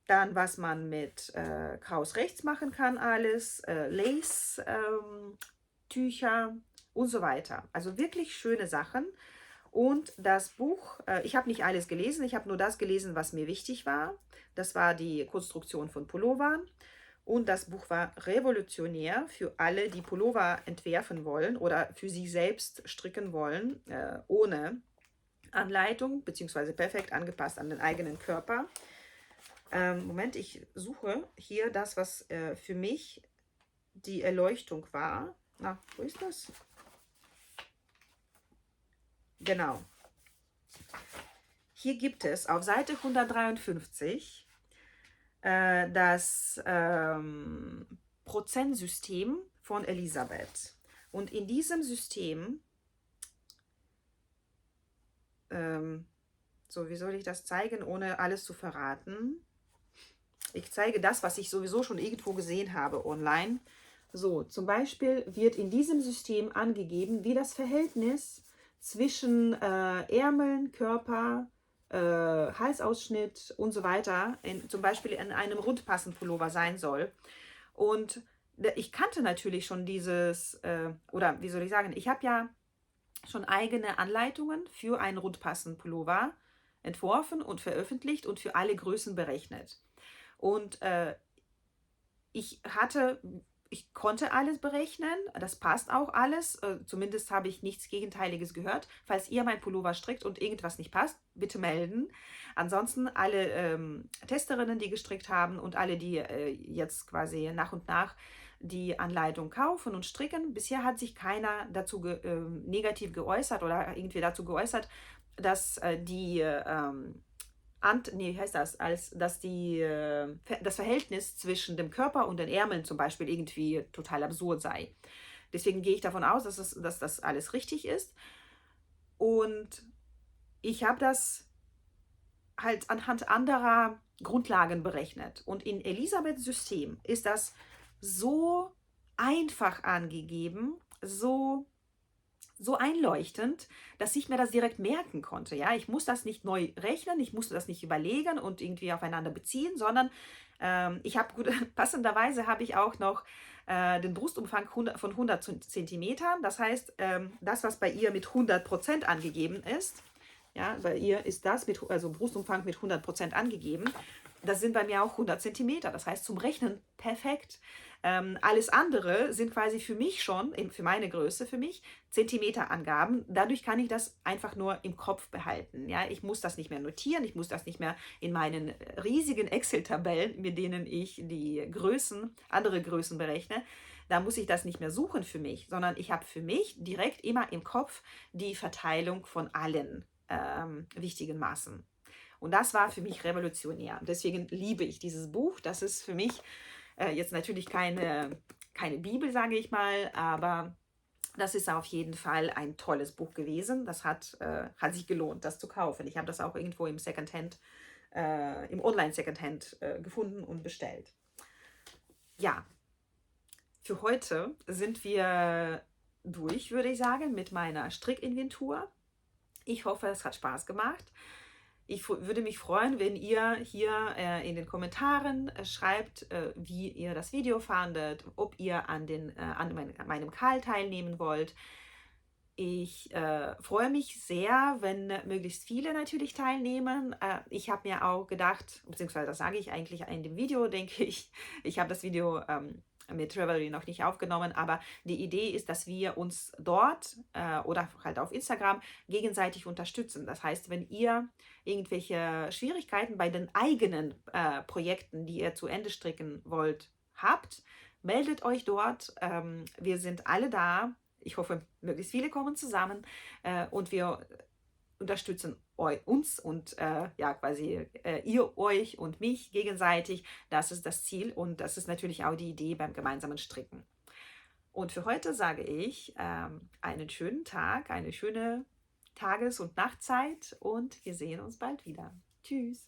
dann was man mit Kraus rechts machen kann, alles, Lace, Tücher und so weiter. Also wirklich schöne Sachen. Und das Buch, ich habe nicht alles gelesen, ich habe nur das gelesen, was mir wichtig war. Das war die Konstruktion von Pullovern. Und das Buch war revolutionär für alle, die Pullover entwerfen wollen oder für sich selbst stricken wollen, ohne Anleitung, beziehungsweise perfekt angepasst an den eigenen Körper. Moment, ich suche hier das, was für mich die Erleuchtung war. Na, wo ist das? Genau. Hier gibt es auf Seite 153 das Prozentsystem von Elisabeth. Und in diesem System, so, wie soll ich das zeigen, ohne alles zu verraten? Ich zeige das, was ich sowieso schon irgendwo gesehen habe online. So, zum Beispiel wird in diesem System angegeben, wie das Verhältnis zwischen Ärmeln, Körper, Halsausschnitt und so weiter, zum Beispiel in einem Rundpassenpullover sein soll. Und ich kannte natürlich schon dieses, oder wie soll ich sagen, ich habe ja schon eigene Anleitungen für einen Rundpassenpullover entworfen und veröffentlicht und für alle Größen berechnet. Und ich konnte alles berechnen, das passt auch alles. Zumindest habe ich nichts Gegenteiliges gehört. Falls ihr mein Pullover strickt und irgendwas nicht passt, bitte melden. Ansonsten alle Testerinnen, die gestrickt haben und alle, die jetzt quasi nach und nach die Anleitung kaufen und stricken. Bisher hat sich keiner dazu negativ geäußert oder irgendwie dazu geäußert, dass wie heißt das, dass das Verhältnis zwischen dem Körper und den Ärmeln zum Beispiel irgendwie total absurd sei. Deswegen gehe ich davon aus, dass das alles richtig ist. Und ich habe das halt anhand anderer Grundlagen berechnet. Und in Elisabeths System ist das so einfach angegeben, so einlöchtend, dass ich mir das direkt merken konnte. Ja, ich muss das nicht neu rechnen, ich musste das nicht überlegen und irgendwie aufeinander beziehen, sondern passenderweise habe ich auch noch den Brustumfang von 100 Zentimetern. Das heißt, das, was bei ihr mit 100% angegeben ist, ja, bei ihr ist das also Brustumfang mit 100% angegeben. Das sind bei mir auch 100 Zentimeter. Das heißt, zum Rechnen perfekt. Alles andere sind quasi für mich schon, für meine Größe, für mich Zentimeterangaben. Dadurch kann ich das einfach nur im Kopf behalten. Ja? Ich muss das nicht mehr notieren, ich muss das nicht mehr in meinen riesigen Excel-Tabellen, mit denen ich die Größen, andere Größen berechne, da muss ich das nicht mehr suchen für mich, sondern ich habe für mich direkt immer im Kopf die Verteilung von allen wichtigen Maßen. Und das war für mich revolutionär. Deswegen liebe ich dieses Buch. Das ist für mich jetzt natürlich keine Bibel, sage ich mal, aber das ist auf jeden Fall ein tolles Buch gewesen. Das hat sich gelohnt, das zu kaufen. Ich habe das auch irgendwo im Secondhand, im Online-Secondhand gefunden und bestellt. Ja, für heute sind wir durch, würde ich sagen, mit meiner Strickinventur. Ich hoffe, es hat Spaß gemacht. Ich würde mich freuen, wenn ihr hier in den Kommentaren schreibt, wie ihr das Video fandet, ob ihr an meinem Call teilnehmen wollt. Ich freue mich sehr, wenn möglichst viele natürlich teilnehmen. Ich habe mir auch gedacht, beziehungsweise das sage ich eigentlich in dem Video, denke ich, ich habe das Video mit Ravelry noch nicht aufgenommen, aber die Idee ist, dass wir uns dort oder halt auf Instagram gegenseitig unterstützen. Das heißt, wenn ihr irgendwelche Schwierigkeiten bei den eigenen Projekten, die ihr zu Ende stricken wollt, habt, meldet euch dort. Wir sind alle da. Ich hoffe, möglichst viele kommen zusammen und wir unterstützen uns und ja, quasi ihr euch und mich gegenseitig. Das ist das Ziel und das ist natürlich auch die Idee beim gemeinsamen Stricken. Und für heute sage ich einen schönen Tag, eine schöne Tages- und Nachtzeit und wir sehen uns bald wieder. Tschüss!